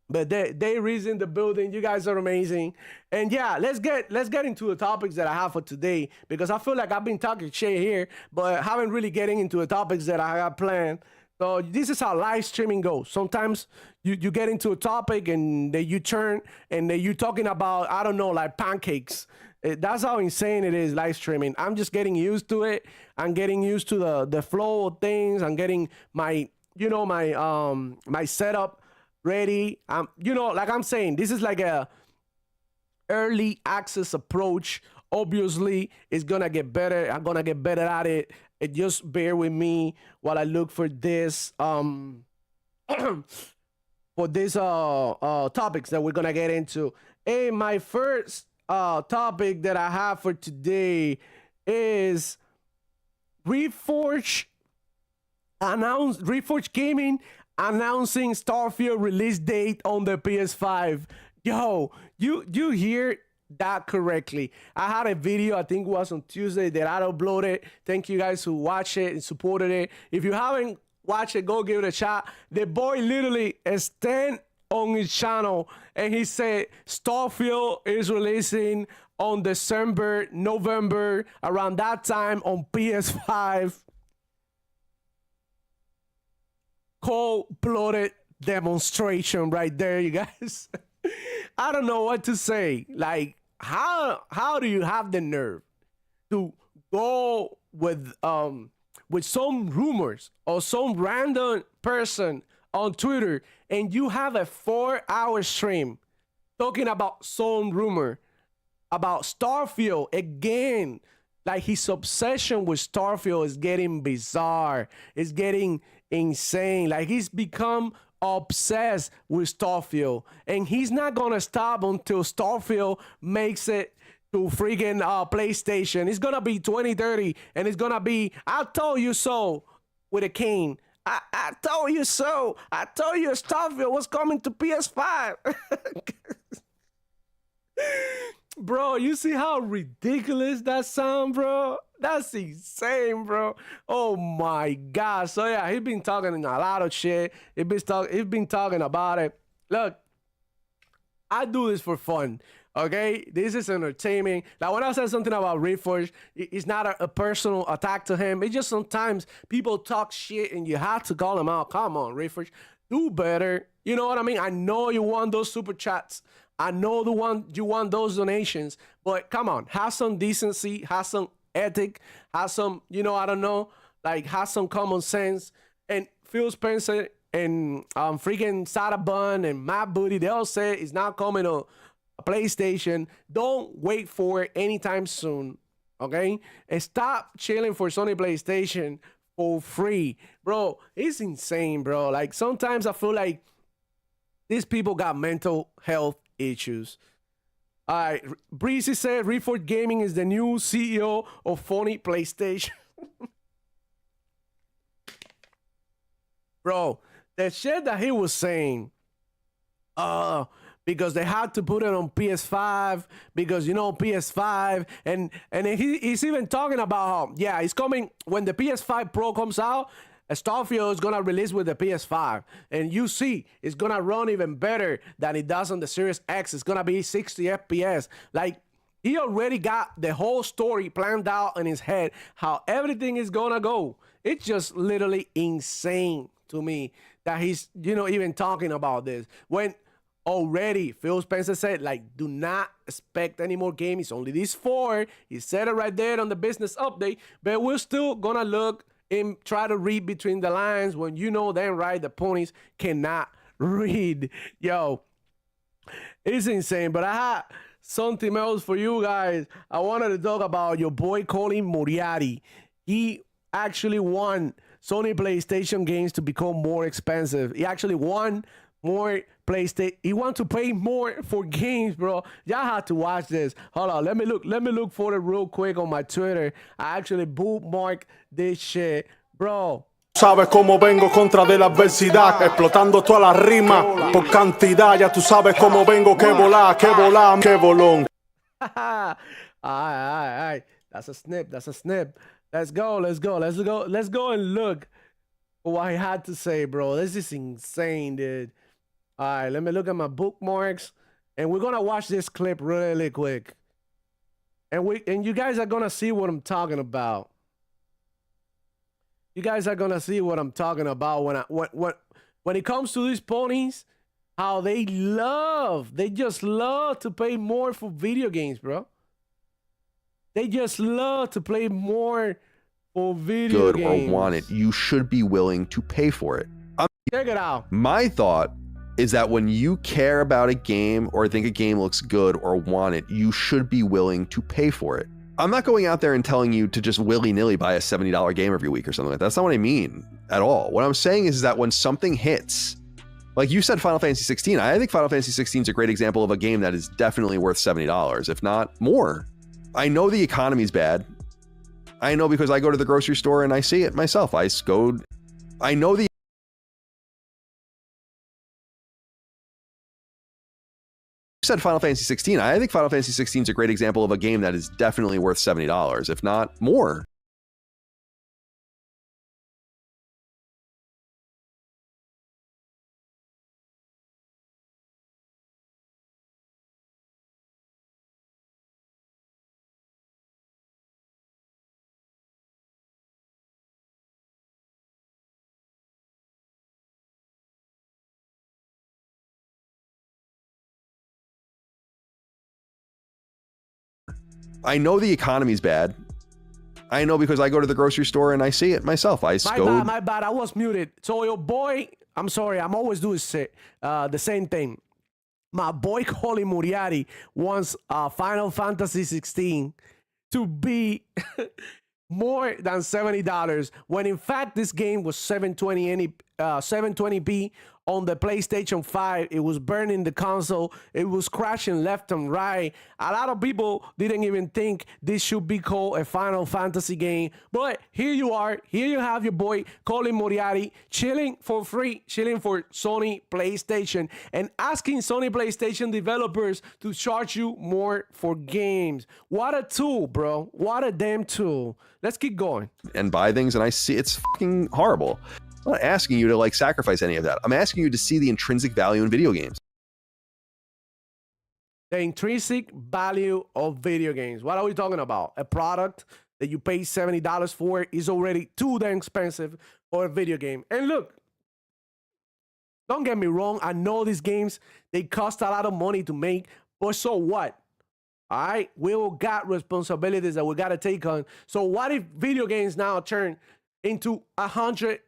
But they reason the building. You guys are amazing. And yeah, let's get into the topics that I have for today, because I feel like I've been talking shit here, but haven't really getting into the topics that I got planned. So this is how live streaming goes. Sometimes you get into a topic and then you turn and then you talking about, I don't know, like pancakes. That's how insane it is, live streaming. I'm just getting used to it. I'm getting used to the flow of things. I'm getting my, you know, my setup ready. You know, like I'm saying, this is like a early access approach. Obviously, it's gonna get better. I'm gonna get better at it. Just bear with me while I look for this for this topics that we're gonna get into. Hey, my first topic that I have for today is Reforge Gaming announcing Starfield release date on the PS5. Yo, you hear that correctly. I had a video, I think it was on Tuesday, that I uploaded. Thank you guys who watched it and supported it. If you haven't watched it, go give it a shot. The boy literally stand on his channel and he said Starfield is releasing on December, November, around that time on PS5. Cold-blooded demonstration right there, you guys. I don't know what to say. Like, how do you have the nerve to go with some rumors or some random person on Twitter and you have a 4-hour stream talking about some rumor about Starfield again? Like his obsession with Starfield is getting bizarre. It's getting insane. Like he's become obsessed with Starfield, and he's not gonna stop until Starfield makes it to freaking PlayStation. It's gonna be 2030, and it's gonna be "I told you so" with a cane. I told you so. I told you Starfield was coming to PS5. Bro, you see how ridiculous that sound, bro? That's insane, bro. Oh my god. So yeah, he's been talking a lot of shit. He's been talking about it. Look, I do this for fun. Okay, this is entertainment. Like when I said something about Reforge, it's not a personal attack to him. It's just sometimes people talk shit and you have to call them out. Come on, Reforge, do better. You know what I mean? I know you want those super chats. I know you want those donations, but come on, have some decency, have some ethic, have some, I don't know, like have some common sense. And Phil Spencer and freaking Sada Bun and Matt Booty, they all say it's not coming to a PlayStation. Don't wait for it anytime soon, okay? And stop chilling for Sony PlayStation for free. Bro, it's insane, bro. Like sometimes I feel like these people got mental health issues. All right, Breezy said Reforge Gaming is the new CEO of Sony PlayStation. Bro, the shit that he was saying, because they had to put it on PS5 because PS5 and he's even talking about how it's coming when the PS5 Pro comes out. Starfield is gonna release with the PS5, and you see it's gonna run even better than it does on the Series X. It's gonna be 60 FPS. Like he already got the whole story planned out in his head, how everything is gonna go. It's just literally insane to me that he's even talking about this when already Phil Spencer said, like, do not expect any more games. It's only these 4. He said it right there on the business update, but we're still gonna look and try to read between the lines when damn right the ponies cannot read. Yo, it's insane. But I had something else for you guys. I wanted to talk about your boy Colin Moriarty. He actually won Sony PlayStation games to become more expensive. He actually won more PlayStation. He wants to pay more for games, bro. Y'all have to watch this. Hold on, let me look for it real quick on my Twitter. I actually bookmarked this shit, bro. Sabes cómo vengo contra de la adversidad, explotando toda la rima por cantidad. Ya tú sabes cómo vengo, que volá, que volón. Alright. That's a snip. Let's go and look what he had to say, bro. This is insane, dude. All right, let me look at my bookmarks, and we're gonna watch this clip really quick, and you guys are gonna see what I'm talking about. You guys are gonna see what I'm talking about when it comes to these ponies, how they just love to pay more for video games, bro. They just love to play more for video games. Good or want it, you should be willing to pay for it. Check it out. My thought is that when you care about a game or think a game looks good or want it, you should be willing to pay for it. I'm not going out there and telling you to just willy-nilly buy a $70 game every week or something like that. That's not what I mean at all. What I'm saying is that when something hits, like you said, Final Fantasy 16, I think Final Fantasy 16 is a great example of a game that is definitely worth $70, if not more. I know the economy's bad. I know because I go to the grocery store and I see it myself. I know the said Final Fantasy 16. I think Final Fantasy 16 is a great example of a game that is definitely worth $70, if not more. I know the economy's bad. I know because I go to the grocery store and I see it myself. My bad. I was muted. So your boy, I'm sorry. I'm always doing the same thing. My boy Colin Moriarty wants Final Fantasy 16 to be more than $70 when in fact this game was 720p on the PlayStation 5. It was burning the console. It was crashing left and right. A lot of people didn't even think this should be called a Final Fantasy game. But here you are. Here you have your boy Colin Moriarty chilling for free, chilling for Sony PlayStation, and asking Sony PlayStation developers to charge you more for games. What a tool, bro. What a damn tool. Let's keep going. And buy things, and I see it's fucking horrible. I'm not asking you to like sacrifice any of that. I'm asking you to see the intrinsic value in video games. The intrinsic value of video games. What are we talking about? A product that you pay $70 for is already too damn expensive for a video game. And look, don't get me wrong. I know these games, they cost a lot of money to make, but so what? All right, we all got responsibilities that we got to take on. So what if video games now turn into $100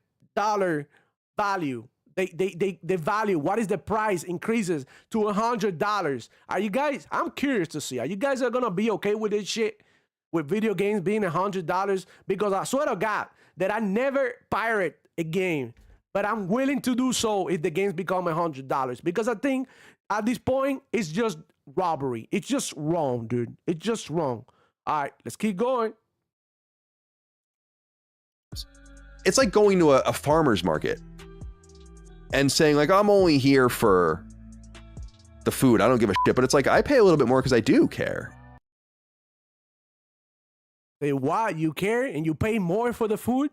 value? The value, what is the price increases to $100? Are you guys, I'm curious to see, are you guys gonna be okay with this shit? With video games being $100? Because I swear to God that I never pirate a game, but I'm willing to do so if the games become $100. Because I think at this point, it's just robbery. It's just wrong, dude. It's just wrong. All right, let's keep going. It's like going to a farmer's market and saying like, I'm only here for the food. I don't give a shit. But it's like, I pay a little bit more because I do care. Say what? You care and you pay more for the food?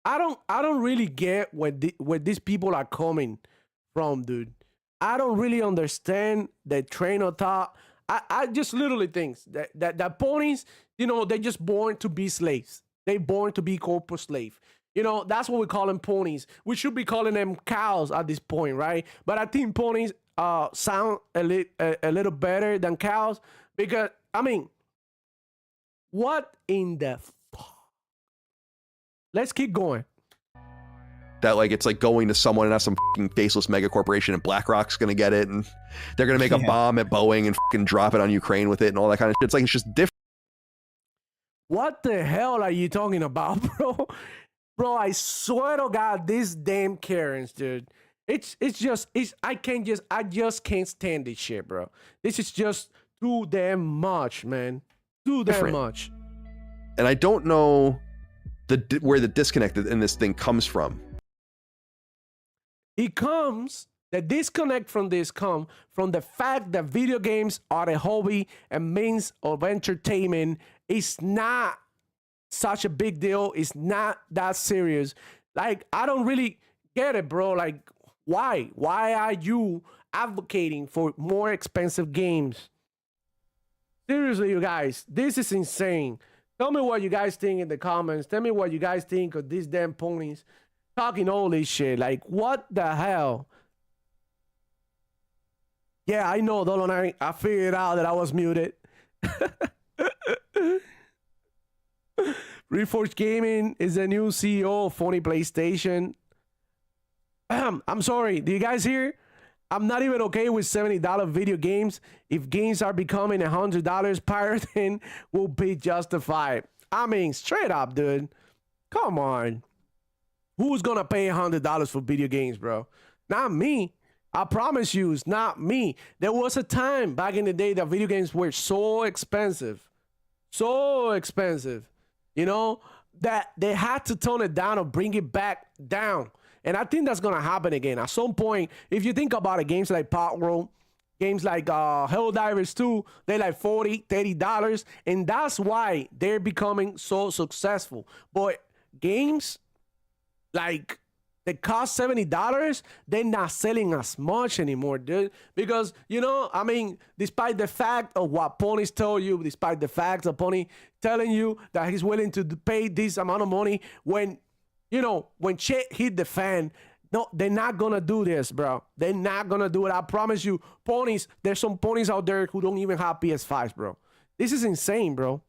I don't really get where these people are coming from, dude. I don't really understand the train of thought. I just literally think that ponies, you know, they're just born to be slaves. They're born to be corporate slave. You know, that's what we call them, ponies. We should be calling them cows at this point, right? But I think ponies sound a little better than cows because, I mean, what in the fuck? Let's keep going. That like it's like going to someone and have some fucking faceless mega corporation and BlackRock's gonna get it and they're gonna make a bomb at Boeing and fucking drop it on Ukraine with it and all that kind of shit. It's like it's just different. What the hell are you talking about, bro? Bro, I swear to God, these damn Karens, dude. I just can't stand this shit, bro. This is just too damn much, man. Too damn much. And I don't know where the disconnect in this thing comes from. The disconnect from this comes from the fact that video games are a hobby and means of entertainment. It's not such a big deal. It's not that serious. Like, I don't really get it, bro. Like, why? Why are you advocating for more expensive games? Seriously, you guys, this is insane. Tell me what you guys think in the comments. Tell me what you guys think of these damn ponies talking all this shit. Like, what the hell? Yeah, I know, Dolonari. I figured out that I was muted. Reforge Gaming is the new CEO of Sony PlayStation. I'm sorry. Do you guys hear? I'm not even okay with $70 video games. If games are becoming $100, pirating will be justified. I mean, straight up, dude. Come on. Who's gonna pay $100 for video games, bro? Not me. I promise you, it's not me. There was a time back in the day that video games were so expensive. So expensive. You know, that they had to tone it down or bring it back down. And I think that's going to happen again. At some point, if you think about it, games like Pot World, games like Helldivers 2, they're like $40, $30. And that's why they're becoming so successful. But games like that cost $70, they're not selling as much anymore, dude. Because, you know, I mean, despite the fact of what ponies tell you, despite the fact of Pony telling you that he's willing to pay this amount of money, when, you know, when shit hit the fan, no, they're not gonna do this, bro. They're not gonna do it. I promise you, ponies, there's some ponies out there who don't even have PS5s, bro. This is insane, bro.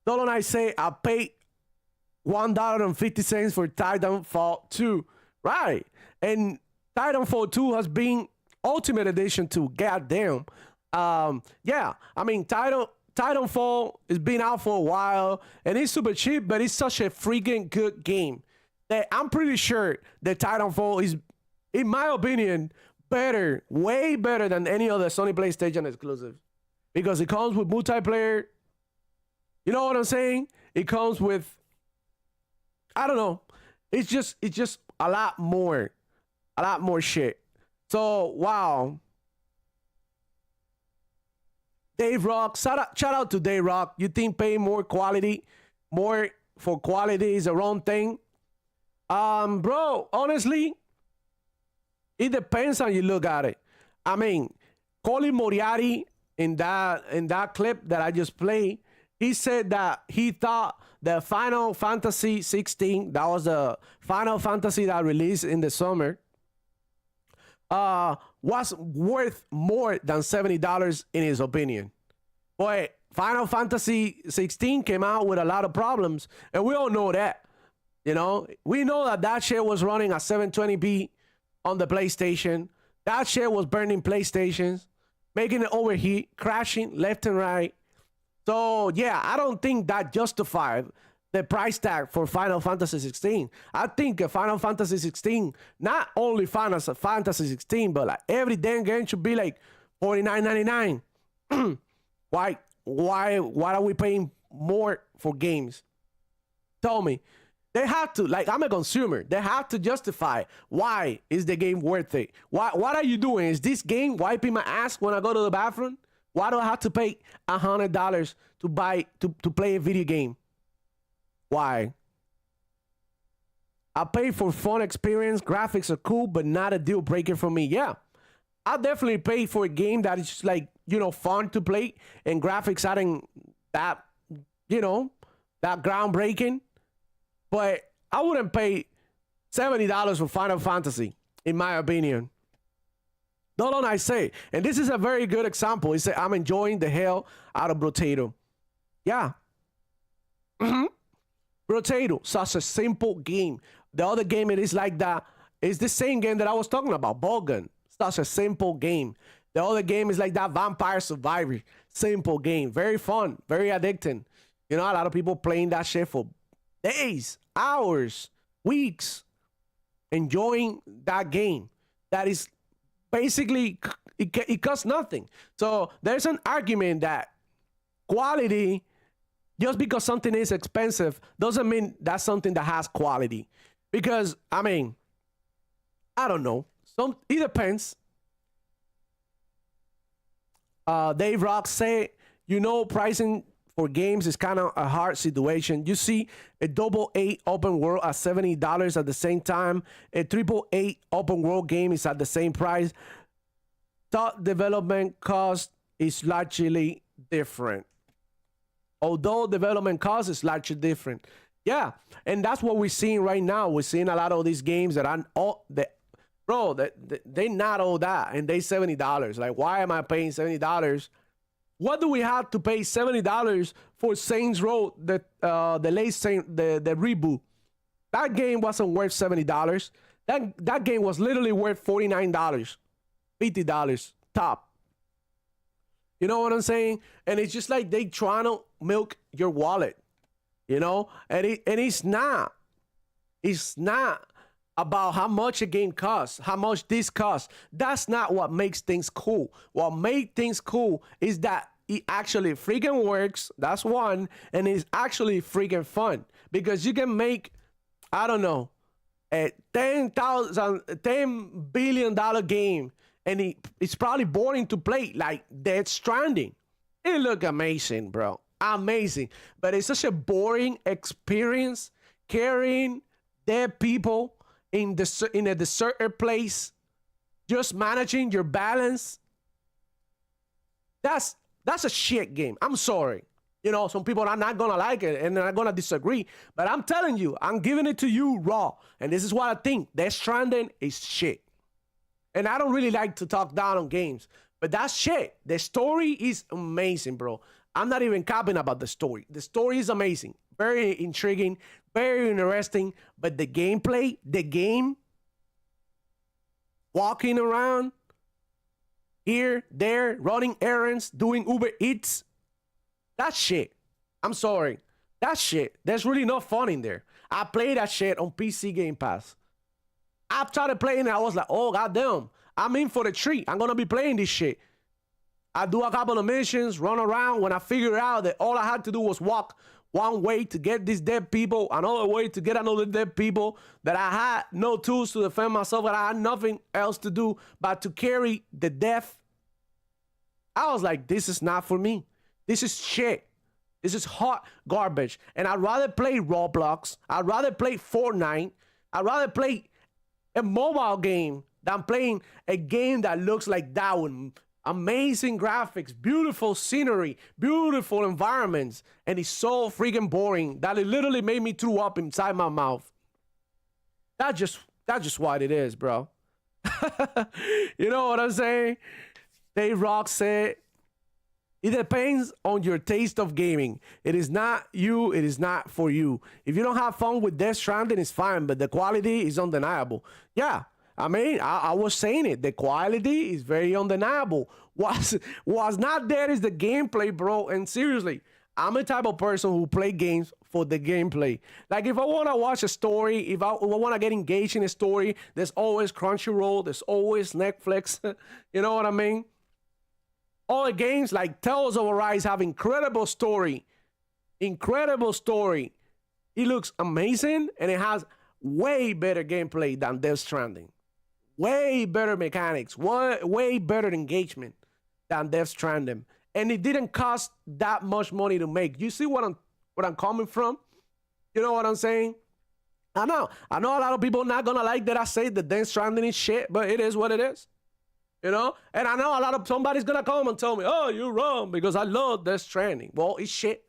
Don't I say I paid $1.50 for Titanfall 2, right? And Titanfall 2 has been Ultimate Edition too. Goddamn. Yeah, I mean Titanfall has been out for a while and it's super cheap, but it's such a freaking good game that I'm pretty sure that Titanfall is, in my opinion, better, way better than any other Sony PlayStation exclusive, because it comes with multiplayer. You know what I'm saying? It comes with, I don't know. It's just a lot more shit. So wow. Dave Rock, shout out to Dave Rock. You think paying more for quality is the wrong thing? Bro, honestly, it depends how you look at it. I mean, Colin Moriarty in that clip that I just played, he said that he thought the Final Fantasy 16, that was the Final Fantasy that released in the summer, was worth more than $70 in his opinion. But Final Fantasy 16 came out with a lot of problems, and we all know that. You know, we know that shit was running at 720p on the PlayStation. That shit was burning PlayStations, making it overheat, crashing left and right. So yeah, I don't think that justified the price tag for Final Fantasy 16. I think Final Fantasy 16, not only Final Fantasy 16, but like every damn game should be like $49.99. Why are we paying more for games? Tell me. They have to, like, I'm a consumer. They have to justify why is the game worth it. What are you doing? Is this game wiping my ass when I go to the bathroom? Why do I have to pay $100 to play a video game? Why? I pay for fun experience. Graphics are cool, but not a deal breaker for me. Yeah, I definitely pay for a game that is just like, you know, fun to play and graphics aren't that, you know, that groundbreaking. But I wouldn't pay $70 for Final Fantasy, in my opinion. Don't I say? And this is a very good example. He said, I'm enjoying the hell out of Brotato. Yeah. Brotato, such a simple game. The other game, it is like that. It's the same game that I was talking about, Bogan. Such a simple game. The other game is like that, Vampire Survivor. Simple game. Very fun. Very addicting. You know, a lot of people playing that shit for days, hours, weeks, enjoying that game. That is basically, it costs nothing. So there's an argument that quality, just because something is expensive, doesn't mean that's something that has quality. Because, I mean, I don't know. It depends. Dave Rock said, you know, pricing for games is kind of a hard situation. You see a AA open world at $70 at the same time. A AAA open world game is at the same price. Thought development cost is largely different. Although development cost is largely different. Yeah, and that's what we're seeing right now. We're seeing a lot of these games that are all that, bro, they not all that, and they $70. Like, why am I paying $70? What do we have to pay $70 for Saints Row, the reboot? That game wasn't worth $70. That game was literally worth $49, $50 top. You know what I'm saying? And it's just like they trying to milk your wallet, you know? And it's not. It's not about how much a game costs, how much this costs. That's not what makes things cool. What makes things cool is that it actually freaking works. That's one. And it's actually freaking fun. Because you can make, I don't know, a $10 billion game, and it's probably boring to play, like Dead Stranding. It look amazing, bro. Amazing. But it's such a boring experience carrying dead people in a deserted place, just managing your balance. That's a shit game. I'm sorry. You know, some people are not gonna like it and they're gonna disagree. But I'm telling you, I'm giving it to you raw. And this is what I think. Death Stranding is shit. And I don't really like to talk down on games, But that's shit. The story is amazing, bro. I'm not even capping about the story. The story is amazing. Very intriguing, very interesting. But the gameplay, the game, walking around, here, there, running errands, doing Uber Eats, that shit. I'm sorry. That shit. There's really no fun in there. I play that shit on PC Game Pass. I started playing it. I was like, oh, goddamn. I'm in for the treat. I'm going to be playing this shit. I do a couple of missions, run around. When I figured out that all I had to do was walk one way to get these dead people, another way to get another dead people, that I had no tools to defend myself, that I had nothing else to do but to carry the death. I was like, this is not for me. This is shit. This is hot garbage. And I'd rather play Roblox. I'd rather play Fortnite. I'd rather play a mobile game than playing a game that looks like that with amazing graphics, beautiful scenery, beautiful environments, and it's so freaking boring that it literally made me throw up inside my mouth. That's just what it is, bro. You know what I'm saying? Dave Rock said, it depends on your taste of gaming. It is not you, it is not for you. If you don't have fun with Death Stranding, it's fine, but the quality is undeniable. Yeah, I mean, I was saying it. The quality is very undeniable. What's not there is the gameplay, bro. And seriously, I'm a type of person who play games for the gameplay. Like, if I want to watch a story, if I want to get engaged in a story, there's always Crunchyroll, there's always Netflix. You know what I mean? All the games like Tales of Arise have incredible story. Incredible story. It looks amazing, and it has way better gameplay than Death Stranding. Way better mechanics. Way better engagement than Death Stranding. And it didn't cost that much money to make. You see what I'm coming from? You know what I'm saying? I know a lot of people not gonna like that I say that Death Stranding is shit, but it is what it is. You know? And I know somebody's gonna come and tell me, oh, you're wrong because I love Death Stranding. Well, it's shit.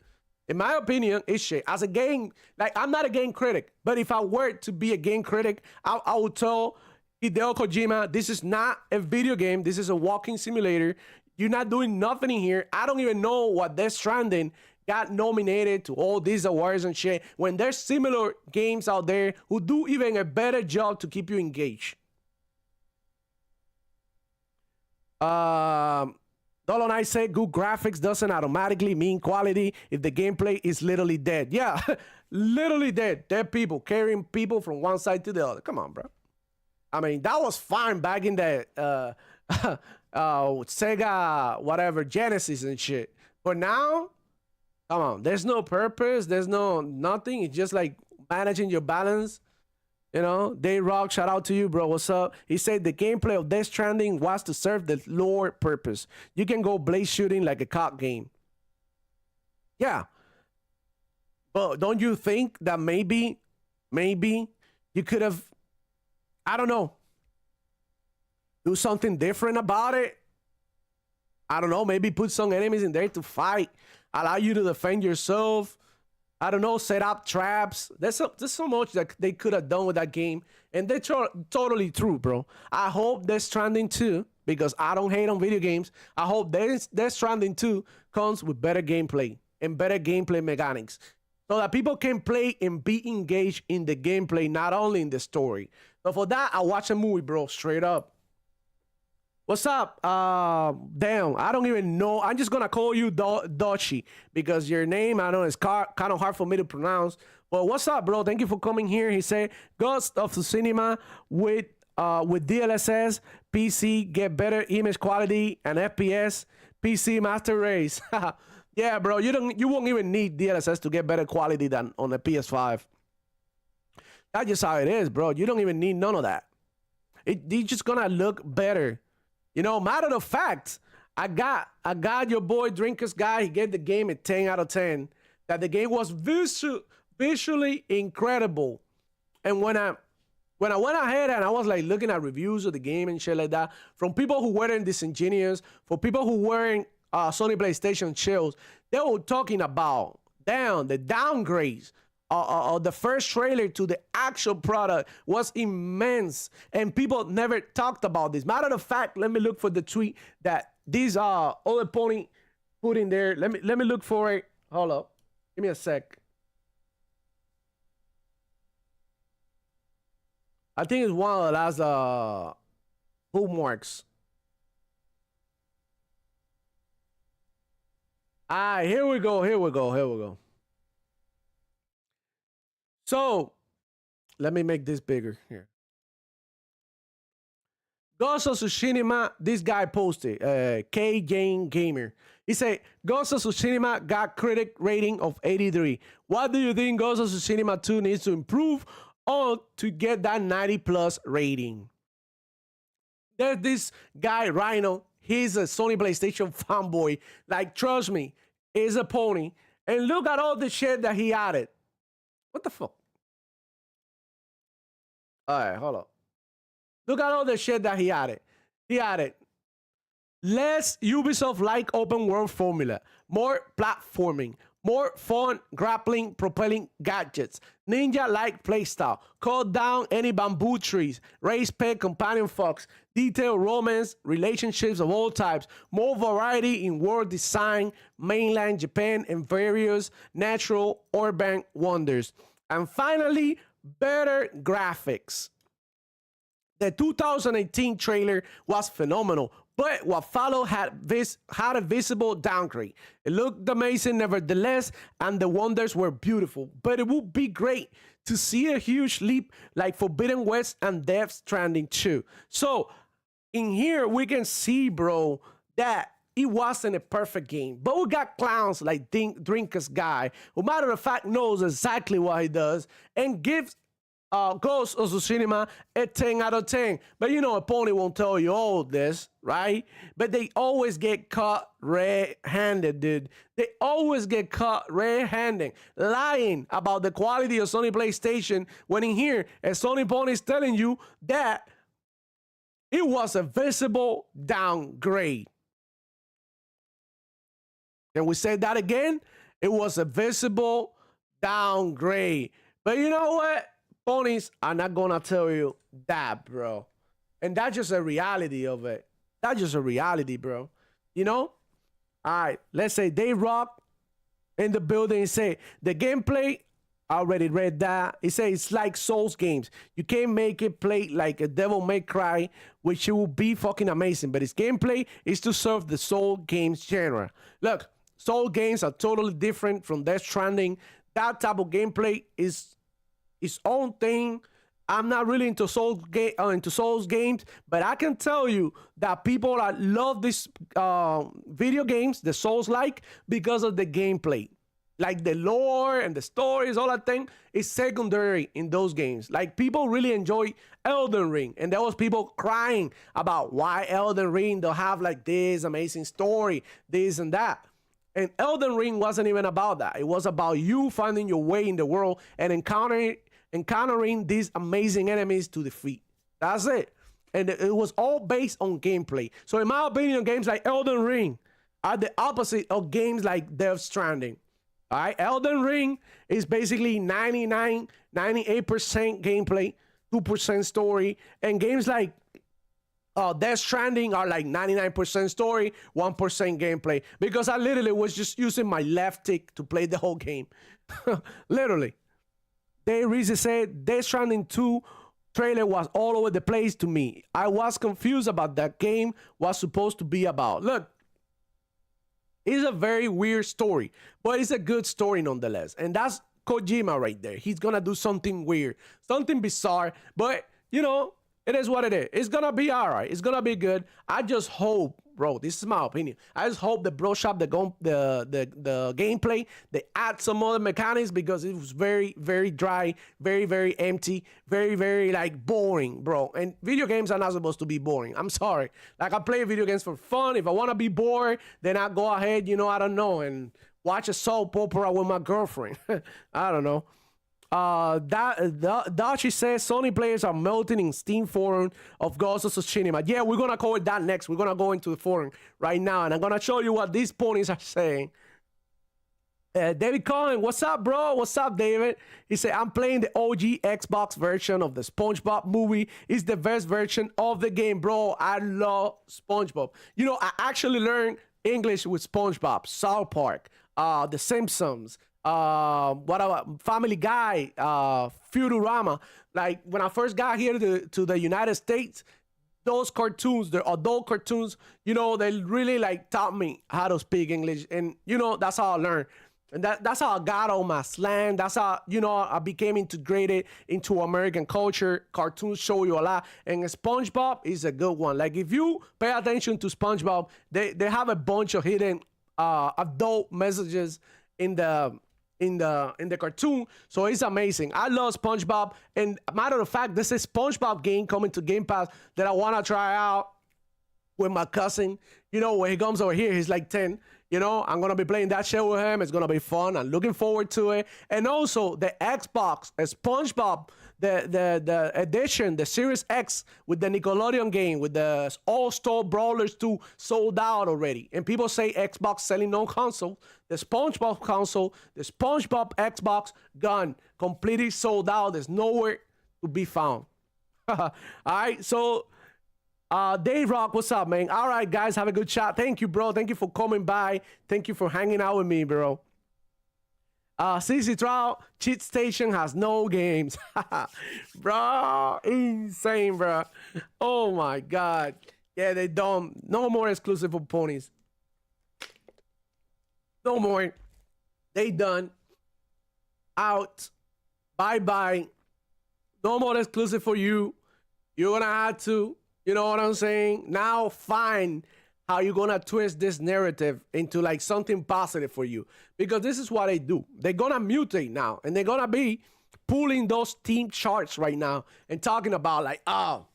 In my opinion, it's shit. As a game, like, I'm not a game critic, but if I were to be a game critic, I would tell Hideo Kojima, this is not a video game. This is a walking simulator. You're not doing nothing in here. I don't even know what Death Stranding got nominated to all these awards and shit when there's similar games out there who do even a better job to keep you engaged. Dolo Knight said good graphics doesn't automatically mean quality if the gameplay is literally dead. Yeah, literally dead. Dead people, carrying people from one side to the other. Come on, bro. I mean, that was fine back in the Sega, whatever, Genesis and shit. But now, come on, there's no purpose. There's nothing. It's just like managing your balance. You know, Dave Rock, shout out to you, bro. What's up? He said the gameplay of Death Stranding was to serve the lore purpose. You can go blaze shooting like a cop game. Yeah. But don't you think that maybe you could have, I don't know, do something different about it? I don't know, maybe put some enemies in there to fight, allow you to defend yourself. I don't know, set up traps. There's so much that they could have done with that game. And they're totally true, bro. I hope Death Stranding 2, because I don't hate on video games, I hope Death Stranding 2 comes with better gameplay and better gameplay mechanics. So that people can play and be engaged in the gameplay, not only in the story. But for that, I watch a movie, bro, straight up. What's up? Damn, I don't even know. I'm just gonna call you Dochi because your name, I know, is kind of hard for me to pronounce. But what's up, bro? Thank you for coming here. He said, Ghost of Tsushima with DLSS, PC get better image quality and FPS, PC master race. Yeah, bro, you won't even need DLSS to get better quality than on a PS5. That's just how it is, bro. You don't even need none of that. It's just gonna look better. You know, matter of fact, I got your boy Drinkers guy. He gave the game a 10 out of 10. That the game was visually incredible. And when I went ahead and I was like looking at reviews of the game and shit like that, from people who weren't disingenuous, for people who weren't Sony PlayStation chills, they were talking about the downgrades. The first trailer to the actual product was immense, and people never talked about this. Matter of fact, let me look for the tweet that this other pony put in there. Let me look for it. Hold up. Give me a sec. I think it's one of the last bookmarks. Alright, here we go. So let me make this bigger here. Ghost of Tsushima, this guy posted, K Jane Gamer. He said, Ghost of Tsushima got critic rating of 83. What do you think Ghost of Tsushima 2 needs to improve on to get that 90 plus rating? There's this guy, Rhino. He's a Sony PlayStation fanboy. Like, trust me, he's a pony. And look at all the shit that he added. What the fuck? All right, hold up. Look at all the shit that he added. He added less Ubisoft-like open world formula, more platforming, more fun grappling, propelling gadgets, ninja-like playstyle, cut down any bamboo trees, raise pet companion fox, detailed romance, relationships of all types, more variety in world design, mainland Japan, and various natural urban wonders. And finally, better graphics. The 2018 trailer was phenomenal, but what followed had a visible downgrade. It looked amazing nevertheless, and the wonders were beautiful, but it would be great to see a huge leap like Forbidden West and Death Stranding 2. So in here, we can see, bro, that it wasn't a perfect game, but we got clowns like Drinker's Guy, who matter of fact knows exactly what he does and gives Ghost of Tsushima a 10 out of 10. But you know, a pony won't tell you all this, right? But they always get caught red-handed, dude. They always get caught red-handed, lying about the quality of Sony PlayStation, when in here, a Sony pony is telling you that it was a visible downgrade. Can we say that again? It was a visible downgrade. But you know what? Ponies are not gonna tell you that, bro. And that's just a reality of it. That's just a reality, bro. You know? All right, let's say they rock in the building and say the gameplay, I already read that. It says it's like Souls games. You can't make it play like a Devil May Cry, which will be fucking amazing. But its gameplay is to serve the Soul games genre. Look, Soul games are totally different from Death Stranding. That type of gameplay is its own thing. I'm not really into Souls games, but I can tell you that people that love these video games, the Souls-like, because of the gameplay. Like the lore and the stories, all that thing is secondary in those games. Like people really enjoy Elden Ring, and there was people crying about why Elden Ring don't have like this amazing story, this and that. And Elden Ring wasn't even about that. It was about you finding your way in the world and encountering these amazing enemies to defeat. That's it. And it was all based on gameplay. So in my opinion, games like Elden Ring are the opposite of games like Death Stranding. All right, Elden Ring is basically 98% gameplay, 2% story. And games like Death Stranding are like 99% story, 1% gameplay. Because I literally was just using my left tick to play the whole game. Literally. They recently said Death Stranding 2 trailer was all over the place to me. I was confused about that game was supposed to be about. Look, it's a very weird story, but it's a good story nonetheless. And that's Kojima right there. He's gonna do something weird, something bizarre, but you know, it is what it is. It's gonna be all right. It's gonna be good. I just hope, bro, this is my opinion. I just hope the bro shop, the gameplay, they add some other mechanics, because it was very, very dry, very, very empty, very, very like boring, bro. And video games are not supposed to be boring. I'm sorry. Like, I play video games for fun. If I want to be bored, then I go ahead, you know, I don't know, and watch a soap opera with my girlfriend. I don't know. Dachi says Sony players are melting in Steam forum of Ghost of Tsushima. Yeah, we're gonna cover that next. We're gonna go into the forum right now, and I'm gonna show you what these ponies are saying. David Cohen, what's up, bro? What's up, David? He said, I'm playing the OG Xbox version of the SpongeBob movie. It's the best version of the game, bro. I love SpongeBob. You know, I actually learned English with SpongeBob, South Park, The Simpsons, what about Family Guy, Futurama. Like, when I first got here to the United States, those cartoons, the adult cartoons, you know, they really like taught me how to speak English. And, you know, that's how I learned. And that's how I got all my slang. That's how, you know, I became integrated into American culture. Cartoons show you a lot. And SpongeBob is a good one. Like, if you pay attention to SpongeBob, they have a bunch of hidden adult messages in the cartoon. So it's amazing. I love SpongeBob. And matter of fact, this is SpongeBob game coming to Game Pass that I want to try out with my cousin. You know, when he comes over here, he's like 10. You know, I'm going to be playing that shit with him. It's going to be fun. I'm looking forward to it. And also the Xbox, SpongeBob, the edition, the Series X with the Nickelodeon game, with the All-Star Brawlers 2 sold out already. And people say Xbox selling no console. The SpongeBob console, the SpongeBob Xbox, gone. Completely sold out. There's nowhere to be found. All right, so... Dave Rock, what's up, man? All right, guys, have a good chat. Thank you, bro. Thank you for coming by. Thank you for hanging out with me, bro. CC Trial, Cheat Station has no games. Bro, insane, bro. Oh, my God. Yeah, they don't. No more exclusive for ponies. No more. They done. Out. Bye-bye. No more exclusive for you. You're going to have to... You know what I'm saying? Now find how you're going to twist this narrative into like something positive for you. Because this is what they do. They're going to mutate now. And they're going to be pulling those Steam charts right now and talking about like, oh,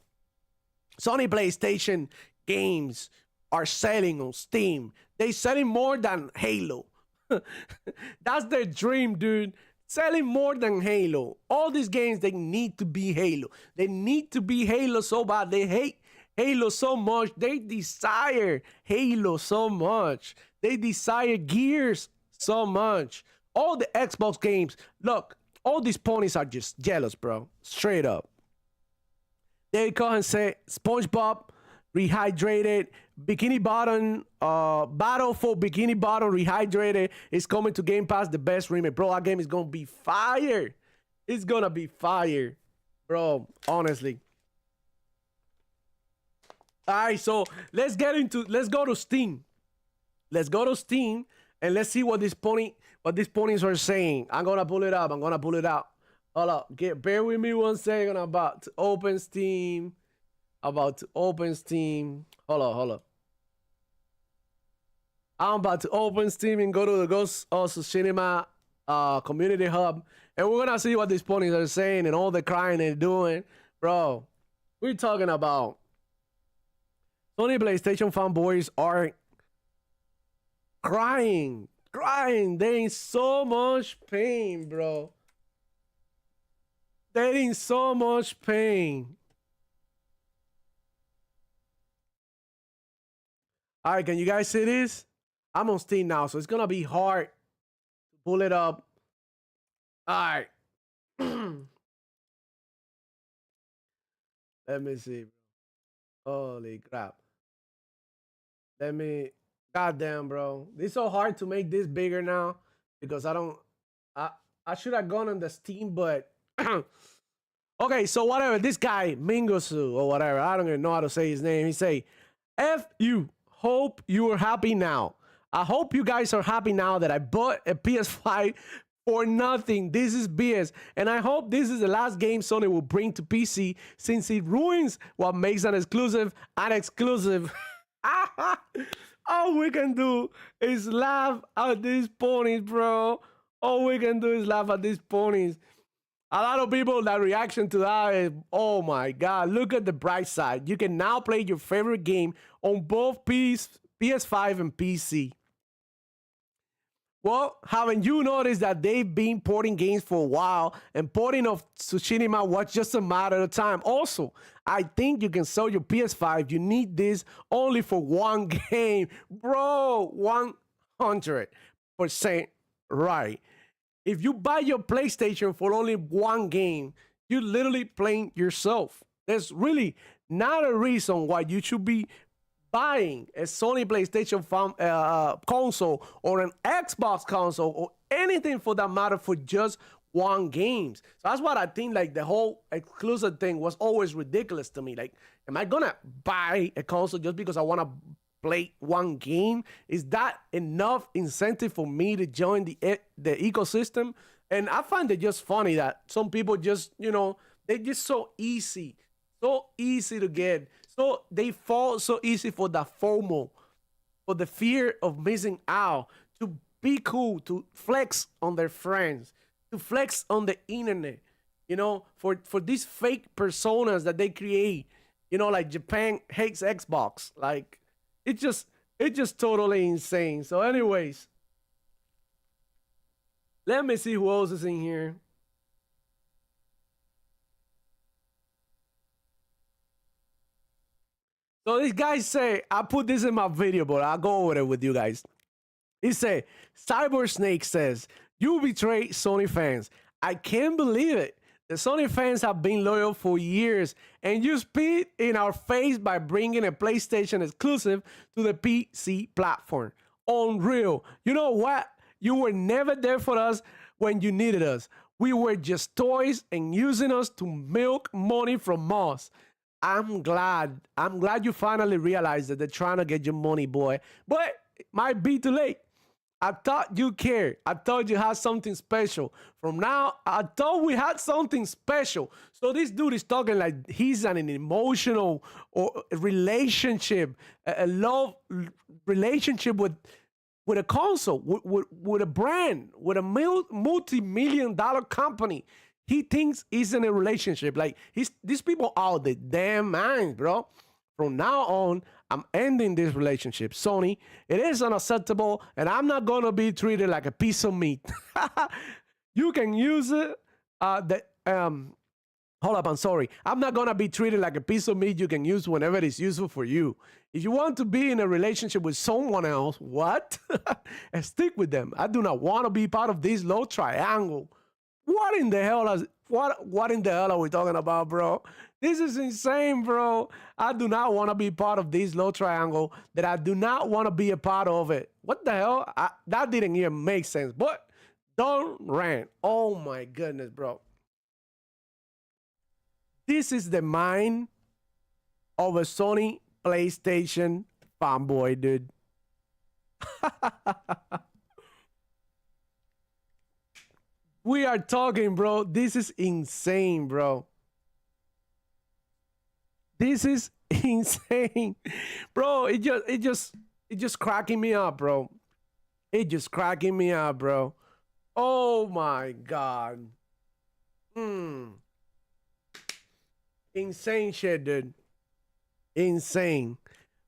Sony PlayStation games are selling on Steam. They're selling more than Halo. That's their dream, dude. Selling more than Halo. All these games, they need to be Halo. They need to be Halo so bad. They hate Halo so much. They desire Halo so much. They desire Gears so much. All the Xbox games. Look, all these ponies are just jealous, bro. Straight up. They come and say, SpongeBob Rehydrated, Bikini Bottom, Battle for Bikini Bottom Rehydrated is coming to Game Pass, the best remake. Bro, that game is going to be fire. It's going to be fire, bro, honestly. All right, so let's go to Steam. Let's go to Steam and let's see what these ponies are saying. I'm going to pull it up. I'm going to pull it out. Hold up. Bear with me 1 second. I'm about to open Steam. Hold up. I'm about to open Steam and go to the Ghost of Tsushima community hub. And we're going to see what these ponies are saying and all the crying they're doing. Bro, we're talking about Sony PlayStation fanboys are crying. They're in so much pain, bro. They're in so much pain. All right, can you guys see this? I'm on Steam now, so it's going to be hard to pull it up. All right. Let me see. Holy crap. Goddamn, bro. It's so hard to make this bigger now because I should have gone on the Steam, but... Okay, so whatever. This guy, Mingosu, or whatever, I don't even know how to say his name. He say, F you. Hope you are happy now. I hope you guys are happy now that I bought a PS5 for nothing. This is BS. And I hope this is the last game Sony will bring to PC since it ruins what makes an exclusive an exclusive. All we can do is laugh at these ponies, bro. All we can do is laugh at these ponies. A lot of people, that reaction to that is, oh my God, look at the bright side. You can now play your favorite game on both PS5 and PC. Well, haven't you noticed that they've been porting games for a while, and porting of Tsushima was just a matter of time? Also, I think you can sell your PS5. You need this only for one game. Bro, 100%. right. If you buy your PlayStation for only one game, you're literally playing yourself. There's really not a reason why you should be buying a Sony PlayStation console or an Xbox console or anything for that matter for just one games. So that's what I think, like the whole exclusive thing was always ridiculous to me. Like, am I gonna buy a console just because I want to play one game? Is that enough incentive for me to join the ecosystem? And I find it just funny that some people just, they're just so easy to get. So they fall so easy for the FOMO, for the fear of missing out, to be cool, to flex on their friends, to flex on the internet, for these fake personas that they create, like Japan hates Xbox. Like, it's just totally insane. So anyways, let me see who else is in here. So these guys say, I put this in my video, but I'll go over it with you guys. He said, Cyber Snake says, you betrayed Sony fans. I can't believe it. The Sony fans have been loyal for years, and you spit in our face by bringing a PlayStation exclusive to the PC platform. Unreal. You know what? You were never there for us when you needed us. We were just toys and using us to milk money from us. I'm glad you finally realized that they're trying to get your money, boy. But it might be too late. I thought you cared. I thought you had something special. From now, I thought we had something special. So this dude is talking like he's an emotional or relationship, a love relationship with a console, with a brand, with a multi-million-dollar company. He thinks he's in a relationship. Like, these people out the damn minds, bro. From now on, I'm ending this relationship. Sony, it is unacceptable, and I'm not going to be treated like a piece of meat. You can use it. Hold up, I'm sorry. I'm not going to be treated like a piece of meat you can use whenever it's useful for you. If you want to be in a relationship with someone else, what? And stick with them. I do not want to be part of this love triangle. What in the hell are we talking about, bro? This is insane, bro. I do not want to be part of this love triangle that I do not want to be a part of it. What the hell? That didn't even make sense. But don't rant. Oh my goodness, bro. This is the mind of a Sony PlayStation fanboy, dude. We are talking, bro. This is insane, bro. This is insane, bro. It just cracking me up, bro. It just cracking me up, bro. Oh my god. Insane shit, dude. Insane.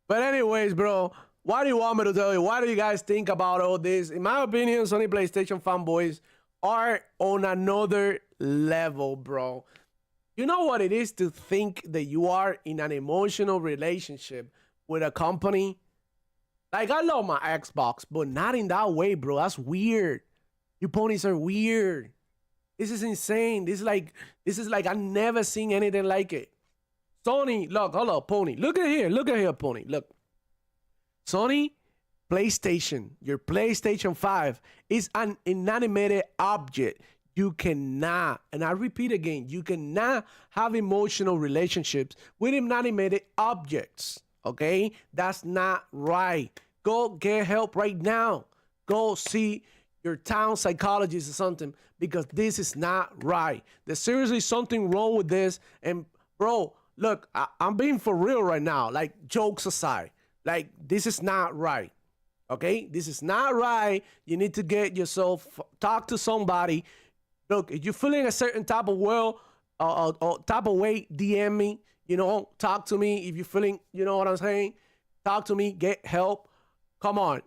But anyways, bro, what do you want me to tell you? What do you guys think about all this? In my opinion, Sony PlayStation fanboys are on another level, bro. You know what it is to think that you are in an emotional relationship with a company? Like, I love my Xbox, but not in that way, bro. That's weird. You ponies are weird. This is insane. This is like I've never seen anything like it. Sony, look, hold up, Pony. Look at here, Pony. Look. Sony PlayStation, your PlayStation 5 is an inanimate object. You cannot, and I repeat again, you cannot have emotional relationships with inanimate objects, okay? That's not right. Go get help right now. Go see your town psychologist or something, because this is not right. There's seriously something wrong with this. And bro, look, I'm being for real right now. Like, jokes aside, like, this is not right. Okay, this is not right. You need to get yourself, talk to somebody. Look, if you're feeling a certain type of type of way, DM me, talk to me. If you're feeling, you know what I'm saying? Talk to me, get help. Come on,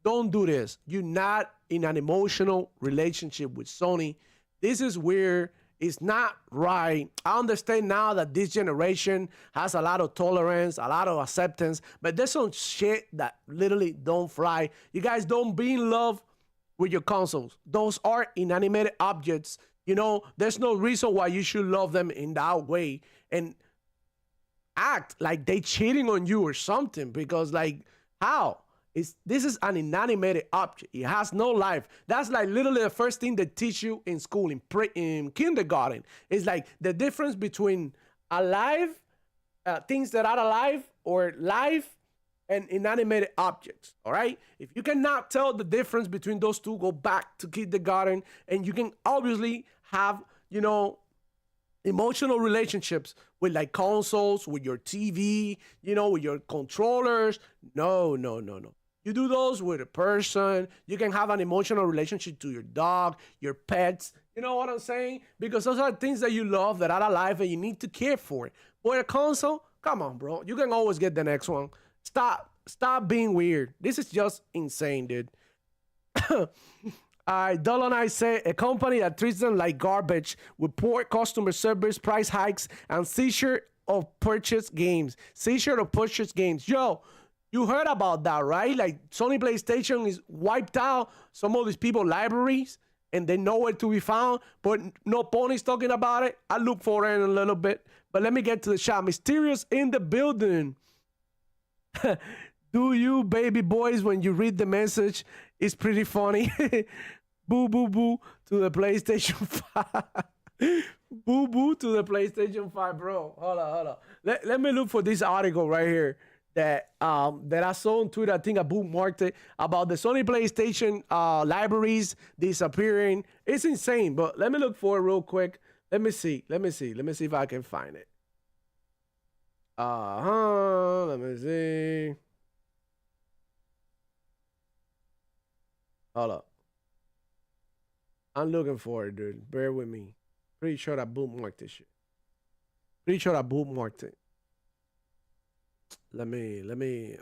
don't do this. You're not in an emotional relationship with Sony. This is weird. It's not right. I understand now that this generation has a lot of tolerance, a lot of acceptance, but there's some shit that literally don't fly. You guys don't be in love with your consoles. Those are inanimate objects. You know, there's no reason why you should love them in that way and act like they cheating on you or something, because like how? This is an inanimate object. It has no life. That's like literally the first thing they teach you in school, in kindergarten. It's like the difference between alive, things that are alive or live, and inanimate objects. All right. If you cannot tell the difference between those two, go back to kindergarten, and you can obviously have, you know, emotional relationships with like consoles, with your TV, you know, with your controllers. No, no, no, no. You do those with a person. You can have an emotional relationship to your dog, your pets. You know what I'm saying? Because those are things that you love, that are alive, and you need to care for it. But a console, come on, bro. You can always get the next one. Stop being weird. This is just insane, dude. Dolan I say a company that treats them like garbage with poor customer service, price hikes, and seizure of purchase games. Seizure of purchase games. Yo, you heard about that, right? Like Sony PlayStation is wiped out some of these people libraries and they nowhere to be found, but no pony's talking about it. I look for it in a little bit, but let me get to the shot. Mysterious in the building. Do you baby boys when you read the message? It's pretty funny. Boo boo boo to the PlayStation 5. Boo boo to the PlayStation 5, bro. Hold on. Let me look for this article right here that I saw on Twitter. I think I bookmarked it, about the Sony PlayStation libraries disappearing. It's insane, but let me look for it real quick. Let me see if I can find it. Let me see. Hold up. I'm looking for it, dude. Bear with me. Pretty sure I bookmarked this shit. Pretty sure I bookmarked it. Let me.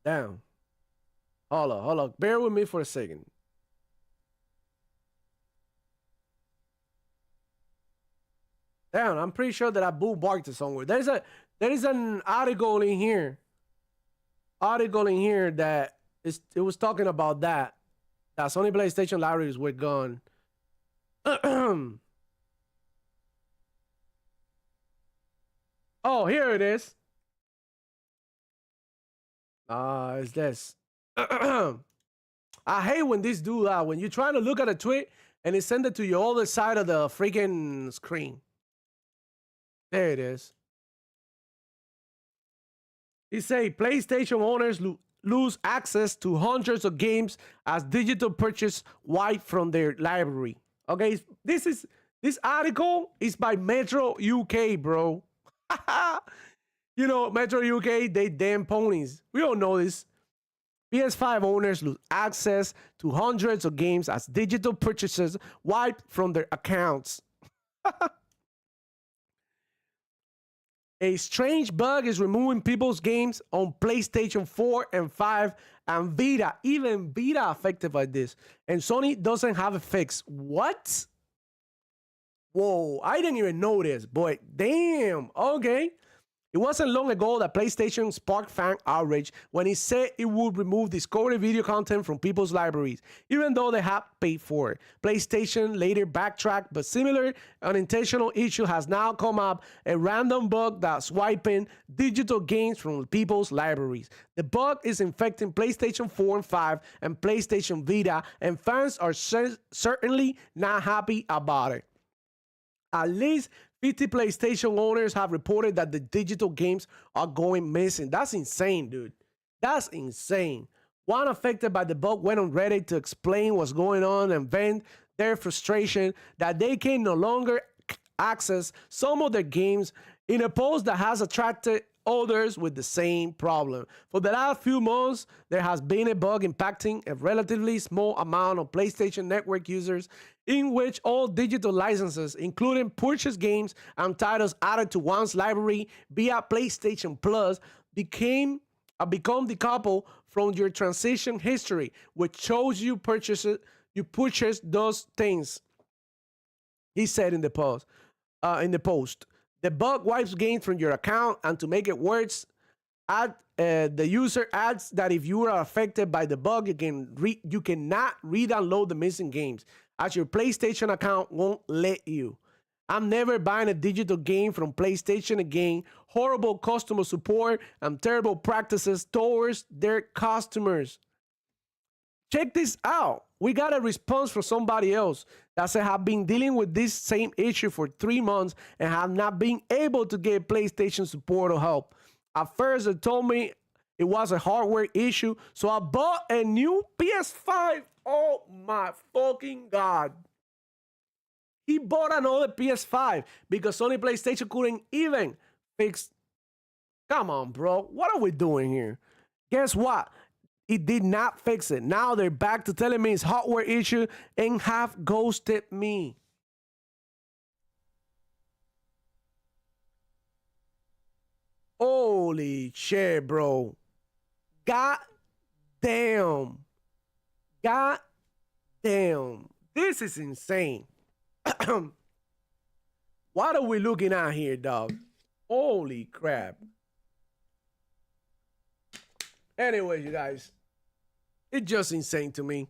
Damn. Hold up. Bear with me for a second. Damn, I'm pretty sure that I bookmarked it somewhere. There is an article in here. That it was talking about that Sony PlayStation libraries were gone. Oh, here it is. It's this. I hate when this do that. When you're trying to look at a tweet and it send it to your other side of the freaking screen. There it is. It say PlayStation owners lose access to hundreds of games as digital purchase wiped from their library. Okay, this article is by Metro UK, bro. You know, Metro UK, they damn ponies. We all know this. PS5 owners lose access to hundreds of games as digital purchases wiped from their accounts. A strange bug is removing people's games on PlayStation 4 and 5 and Vita. Even Vita affected by this. And Sony doesn't have a fix. What? Whoa, I didn't even know this, but damn, okay. It wasn't long ago that PlayStation sparked fan outrage when it said it would remove Discovery video content from people's libraries, even though they had paid for it. PlayStation later backtracked, but similar unintentional issue has now come up, a random bug that's wiping digital games from people's libraries. The bug is infecting PlayStation 4 and 5 and PlayStation Vita, and fans are certainly not happy about it. At least 50 PlayStation owners have reported that the digital games are going missing. That's insane, dude. That's insane. One affected by the bug went on Reddit to explain what's going on and vent their frustration that they can no longer access some of their games in a post that has attracted others with the same problem. For the last few months, there has been a bug impacting a relatively small amount of PlayStation Network users, in which all digital licenses, including purchased games and titles added to one's library via PlayStation Plus, become decoupled from your transaction history, which shows you purchased those things. He said in the post. The bug wipes games from your account, and to make it worse, The user adds that if you are affected by the bug, you cannot re-download the missing games, as your PlayStation account won't let you. I'm never buying a digital game from PlayStation again. Horrible customer support and terrible practices towards their customers. Check this out. We got a response from somebody else that said, have been dealing with this same issue for 3 months and have not been able to get PlayStation support or help. At first, they told me it was a hardware issue, so I bought a new PS5. Oh my fucking God. He bought another PS5 because Sony PlayStation couldn't even fix. Come on, bro. What are we doing here? Guess what? It did not fix it. Now they're back to telling me it's hardware issue and have ghosted me. Holy shit, bro. God damn. God damn. This is insane. What are we looking at here, dog? Holy crap. Anyway, you guys, it's just insane to me.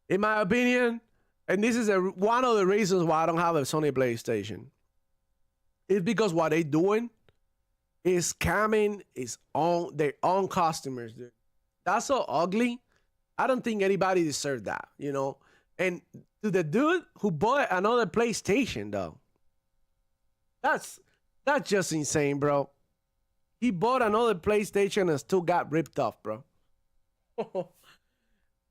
In my opinion, and this is one of the reasons why I don't have a Sony PlayStation. It's because what they're doing is scamming their own customers, dude. That's so ugly. I don't think anybody deserves that, you know? And to the dude who bought another PlayStation, though, that's just insane, bro. He bought another PlayStation and still got ripped off, bro.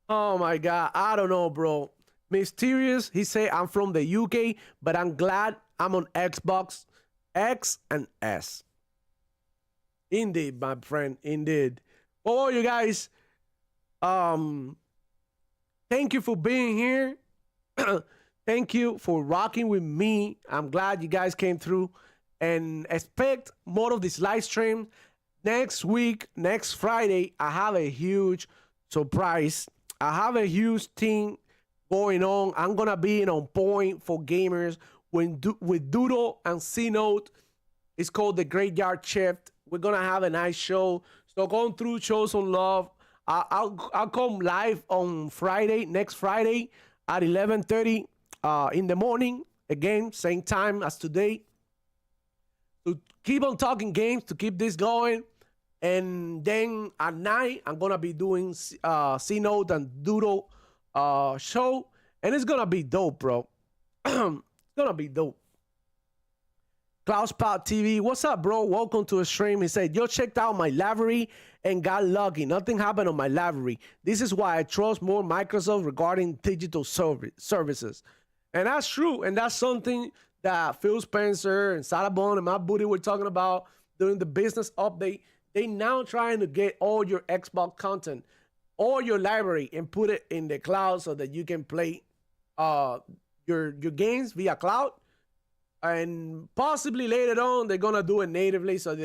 Oh my God. I don't know, bro. Mysterious, he said, I'm from the UK, but I'm glad I'm on Xbox X and S. Indeed, my friend. Indeed. Oh, you guys. Thank you for being here. Thank you for rocking with me. I'm glad you guys came through. And expect more of this live stream. Next week, next Friday, I have a huge surprise. I have a huge thing going on. I'm going to be on point for gamers with Doodle and C-Note. It's called The Graveyard Shift. We're going to have a nice show. So go through, show some love. I'll come live on Friday, next Friday at 11:30 in the morning. Again, same time as today. To keep on talking games, to keep this going. And then at night, I'm going to be doing C-Note and Doodle show. And it's going to be dope, bro. It's going to be dope. Cloudspot TV, what's up, bro? Welcome to a stream. He said, yo, checked out my library and got lucky. Nothing happened on my library. This is why I trust more Microsoft regarding digital services. And that's true. And that's something that Phil Spencer and Sarabon and Matt Booty were talking about during the business update. They now trying to get all your Xbox content, all your library, and put it in the cloud so that you can play your games via cloud. And possibly later on, they're going to do it natively. So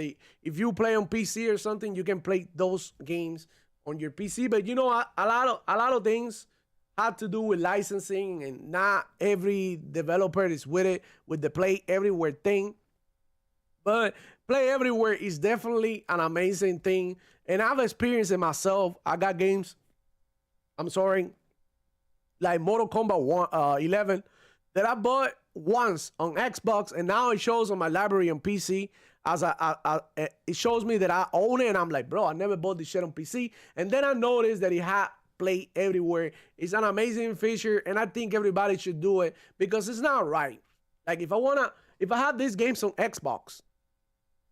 if you play on PC or something, you can play those games on your PC. But you know, a lot of things have to do with licensing, and not every developer is with it, with the Play Everywhere thing. But Play Everywhere is definitely an amazing thing. And I've experienced it myself. I got games, like Mortal Kombat 11 that I bought once on Xbox, and now it shows on my library on PC. It shows me that I own it, and I'm like, bro, I never bought this shit on PC. And then I noticed that it had Play Everywhere. It's an amazing feature, and I think everybody should do it because it's not right. Like if I have these games on Xbox,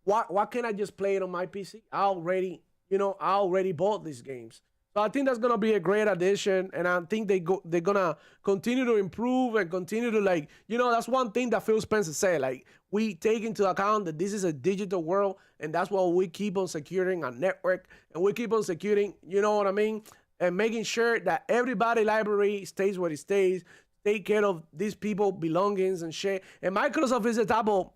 why can't I just play it on my PC? I already bought these games. So I think that's gonna be a great addition, and I think they're gonna continue to improve and continue to, like, you know, that's one thing that Phil Spencer said. Like, we take into account that this is a digital world, and that's why we keep on securing our network, and we keep on securing, you know what I mean, and making sure that everybody library stays where it stays. Take care of these people belongings and shit. And Microsoft is the type of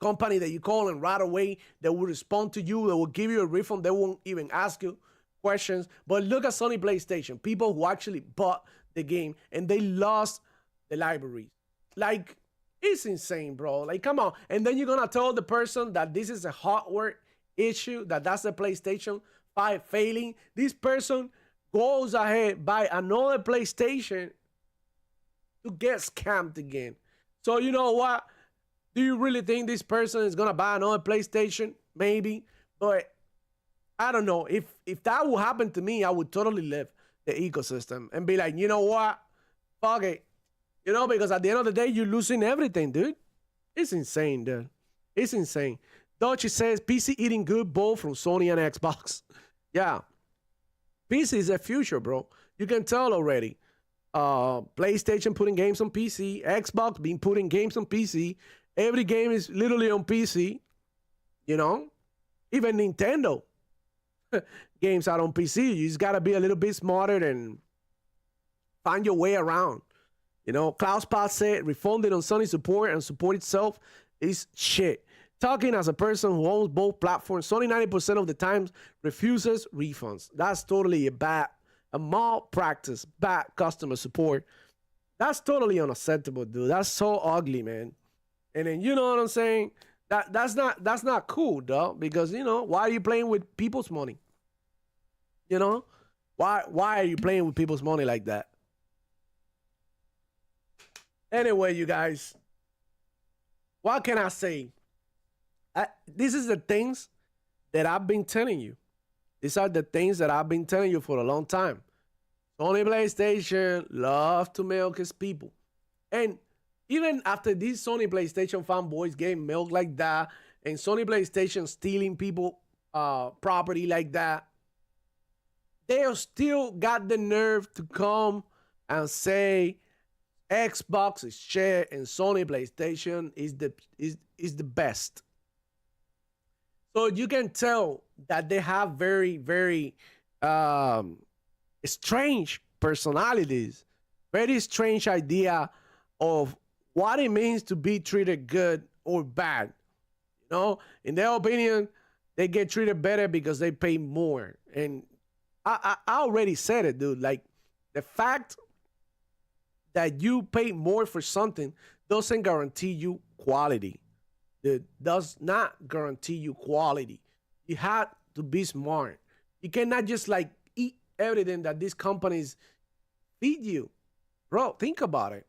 company that you call and right away they will respond to you. They will give you a refund. They won't even ask you questions. But look at Sony PlayStation, people who actually bought the game and they lost the libraries. Like, it's insane, bro. Like, come on. And then you're gonna tell the person that this is a hardware issue, that's the PlayStation 5 failing, this person goes ahead buy another PlayStation to get scammed again. So you know what? Do you really think this person is gonna buy another PlayStation? Maybe, but I don't know. If that would happen to me, I would totally leave the ecosystem and be like, you know what? Fuck it. You know, because at the end of the day, you're losing everything, dude. It's insane, dude. It's insane. Dolce says PC eating good both from Sony and Xbox. Yeah. PC is the future, bro. You can tell already. PlayStation putting games on PC, Xbox been putting games on PC. Every game is literally on PC. You know? Even Nintendo games are on PC. You just gotta be a little bit smarter and find your way around. You know, CloudSpot said refunding on Sony support and support itself is shit. Talking as a person who owns both platforms, Sony 90% of the times refuses refunds. That's totally a malpractice, bad customer support. That's totally unacceptable, dude. That's so ugly, man. And then you know what I'm saying? That's not cool, dog. Because you know, why are you playing with people's money? You know? Why are you playing with people's money like that? Anyway, you guys, what can I say? This is the things that I've been telling you. These are the things that I've been telling you for a long time. Sony PlayStation love to milk its people. And even after these Sony PlayStation fanboys getting milked like that, and Sony PlayStation stealing people property like that, they still got the nerve to come and say Xbox is shit and Sony PlayStation is the best. So you can tell that they have very, very strange personalities, very strange idea of what it means to be treated good or bad. You know, in their opinion, they get treated better because they pay more. And I already said it, dude. Like, the fact that you pay more for something doesn't guarantee you quality. It does not guarantee you quality. You have to be smart. You cannot just like eat everything that these companies feed you. Bro, think about it.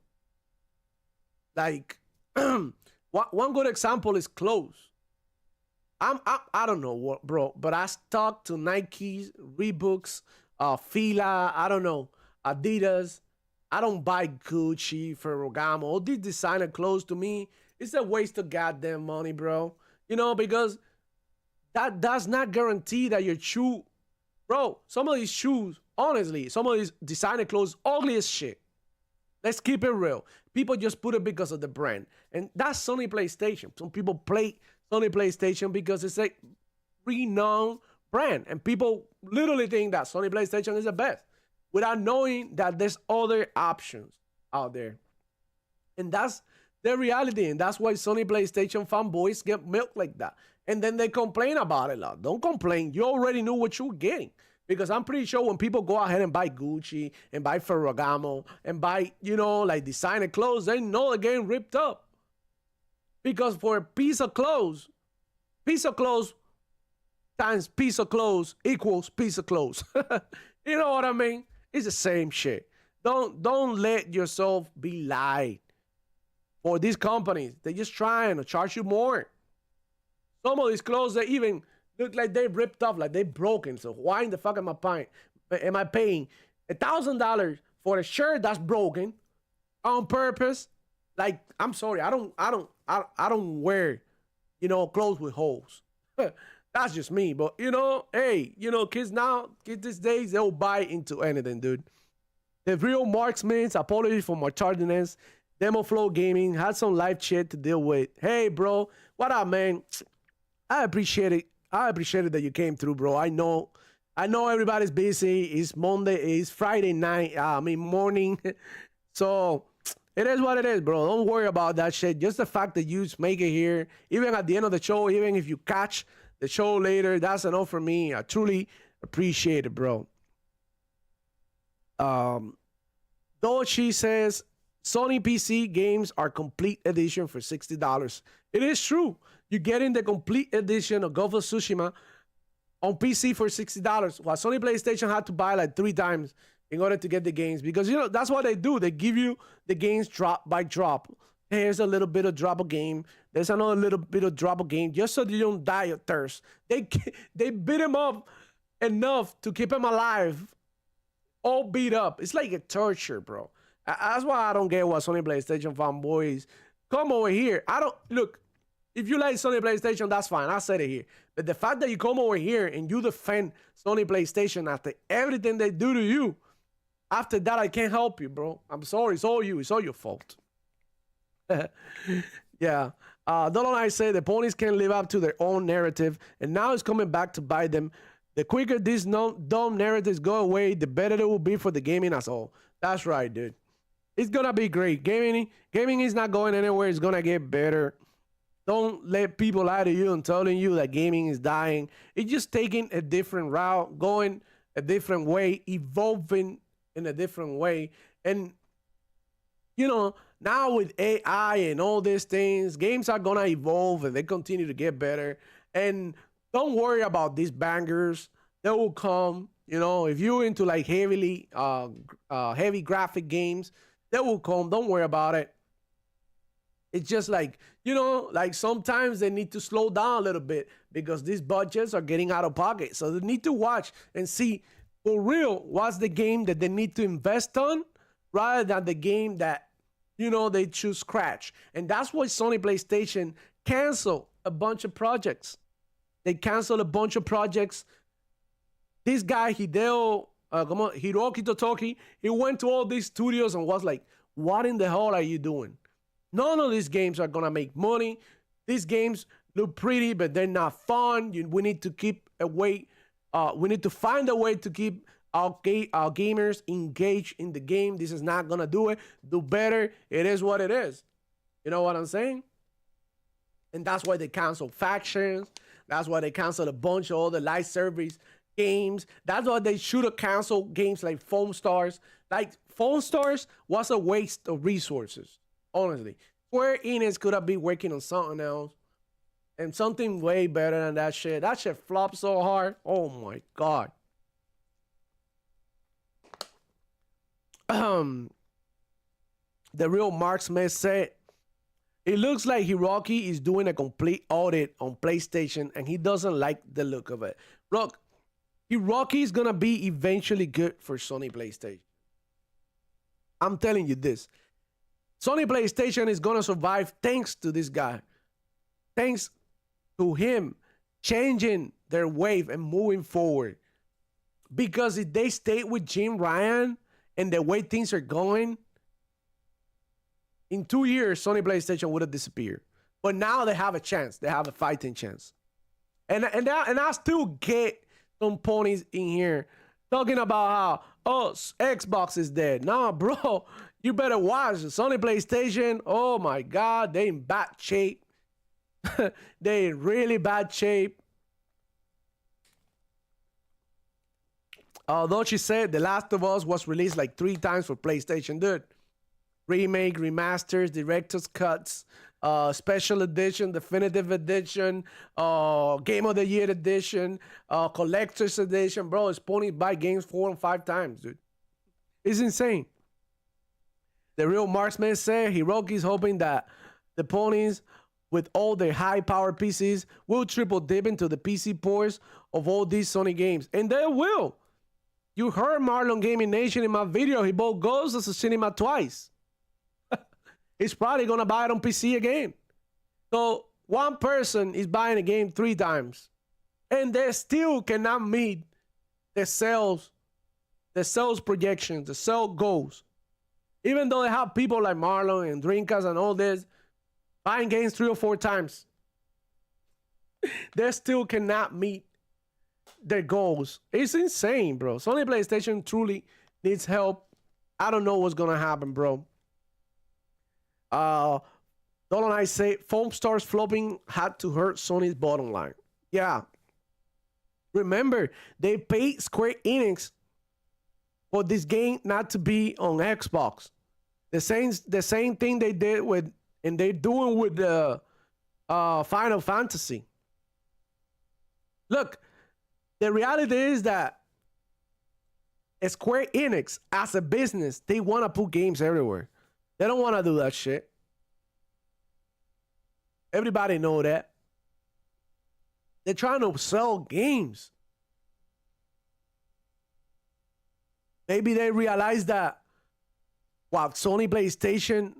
Like, one good example is clothes. I don't know what, bro, but I stuck to Nikes, Reeboks, Fila, I don't know, Adidas. I don't buy Gucci, Ferragamo. All these designer clothes, to me, it's a waste of goddamn money, bro. You know, because that does not guarantee that your shoe, bro, some of these shoes, honestly, some of these designer clothes, ugly as shit. Let's keep it real. People just put it because of the brand. And that's Sony PlayStation. Some people play Sony PlayStation because it's a renowned brand. And people literally think that Sony PlayStation is the best without knowing that there's other options out there. And that's the reality. And that's why Sony PlayStation fanboys get milked like that. And then they complain about it a lot. Don't complain. You already knew what you were getting. Because I'm pretty sure when people go ahead and buy Gucci and buy Ferragamo and buy, you know, like designer clothes, they know they're getting ripped up. Because for a piece of clothes times piece of clothes equals piece of clothes. You know what I mean? It's the same shit. Don't let yourself be lied. For these companies, they're just trying to charge you more. Some of these clothes, they even look like they ripped off, like they broken. So why in the fuck am I paying $1,000 for a shirt that's broken on purpose? Like, I'm sorry, I don't wear, you know, clothes with holes. That's just me. But you know, hey, you know, kids these days, they'll buy into anything, dude. The real marksmen, apologies for my tardiness. Demoflow Gaming had some live shit to deal with. Hey, bro, what up, man? I appreciate it. I appreciate it that you came through, bro. I know everybody's busy. It's Monday. It's Friday night. Morning. So it is what it is, bro. Don't worry about that shit. Just the fact that you make it here, even at the end of the show, even if you catch the show later, that's enough for me. I truly appreciate it, bro. Though she says Sony PC games are complete edition for $60. It is true. you're getting the complete edition of Ghost of Tsushima on PC for $60, while Sony PlayStation had to buy like 3 times in order to get the games, because that's what they do. They give you the games drop by drop. Here's a little bit of drop of game. There's another little bit of drop of game, just so you don't die of thirst. They beat him up enough to keep him alive, all beat up. It's like a torture, bro. That's why I don't get what Sony PlayStation fanboys come over here. I don't look. If you like Sony PlayStation, that's fine. I said it here. But the fact that you come over here and you defend Sony PlayStation after everything they do to you, after that, I can't help you, bro. I'm sorry. It's all you. It's all your fault. Yeah. Don't I say the ponies can live up to their own narrative, and now it's coming back to bite them. The quicker these dumb narratives go away, the better it will be for the gaming as a whole. That's right, dude. It's gonna be great. Gaming is not going anywhere. It's gonna get better. Don't let people lie to you and telling you that gaming is dying. It's just taking a different route, going a different way, evolving in a different way. And now with AI and all these things, games are gonna evolve and they continue to get better. And don't worry about these bangers. They will come. If you're into like heavy graphic games, they will come. Don't worry about it. It's just like, like sometimes they need to slow down a little bit because these budgets are getting out of pocket. So they need to watch and see for real what's the game that they need to invest on rather than the game that, they choose scratch. And that's why Sony PlayStation canceled a bunch of projects. They canceled a bunch of projects. This guy, Hiroki Totoki, he went to all these studios and was like, what in the hell are you doing? None of these games are going to make money. These games look pretty, but they're not fun. We need to keep a way. We need to find a way to keep our gamers engaged in the game. This is not going to do it. Do better. It is what it is. You know what I'm saying? And that's why they canceled Factions. That's why they canceled a bunch of other live service games. That's why they should have canceled games like Foam Stars. Like Foam Stars was a waste of resources. Honestly, Square Enix could have been working on something else and something way better than that shit. That shit flopped so hard. Oh my God. The real Mark Smith said, it looks like Hiroki is doing a complete audit on PlayStation and he doesn't like the look of it. Look, Hiroki is going to be eventually good for Sony PlayStation. I'm telling you this. Sony PlayStation is going to survive thanks to this guy. Thanks to him changing their wave and moving forward. Because if they stay with Jim Ryan and the way things are going, in 2 years, Sony PlayStation would have disappeared. But now they have a chance. They have a fighting chance. And I still get some ponies in here talking about how, Xbox is dead. Nah, bro, you better watch Sony PlayStation. Oh my God, they in bad shape. They in really bad shape. Although she said The Last of Us was released like 3 times for PlayStation, dude. Remake, remasters, director's cuts, special edition, definitive edition, game of the year edition, collector's edition. Bro, it's ponies buy games 4 and 5 times, dude. It's insane. The real marksman said Hiroki's hoping that the ponies with all their high-powered PCs will triple dip into the PC ports of all these Sony games. And they will. You heard Marlon Gaming Nation in my video. He bought Ghost of Tsushima twice. He's probably going to buy it on PC again. So one person is buying a game 3 times. And they still cannot meet the sales projections, the sales goals. Even though they have people like Marlon and Dreamcast and all this buying games 3 or 4 times, they still cannot meet their goals. It's insane, bro. Sony PlayStation truly needs help. I don't know what's gonna happen, bro. Don't I say Foam Stars flopping had to hurt Sony's bottom line? Yeah. Remember, they paid Square Enix for this game not to be on Xbox. The same thing they did with, and they're doing with the Final Fantasy. Look, the reality is that Square Enix, as a business, they want to put games everywhere. They don't want to do that shit. Everybody know that. They're trying to sell games. Maybe they realize that what Sony PlayStation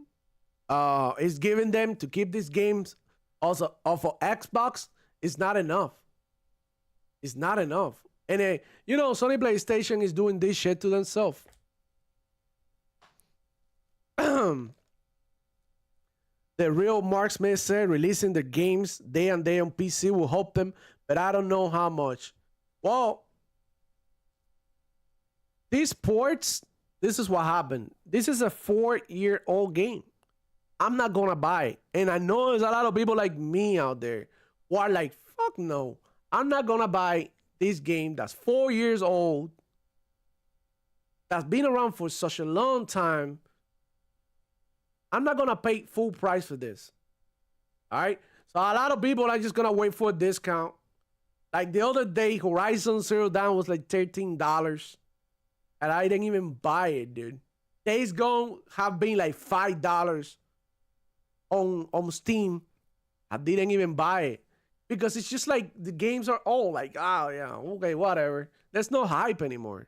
is giving them to keep these games also off of Xbox is not enough. It's not enough. And you know, Sony PlayStation is doing this shit to themselves. The real Mark Smith said releasing the games day and day on PC will help them, but I don't know how much. Well, these ports, this is what happened. This is a 4-year-old game. I'm not gonna buy it. And I know there's a lot of people like me out there who are like, fuck no. I'm not gonna buy this game that's 4 years old, that's been around for such a long time. I'm not gonna pay full price for this. All right. So a lot of people are just gonna wait for a discount. Like the other day, Horizon Zero Dawn was like $13, and I didn't even buy it, dude. Days Gone have been like $5 on Steam. I didn't even buy it because it's just like the games are all like, oh yeah, okay, whatever. There's no hype anymore.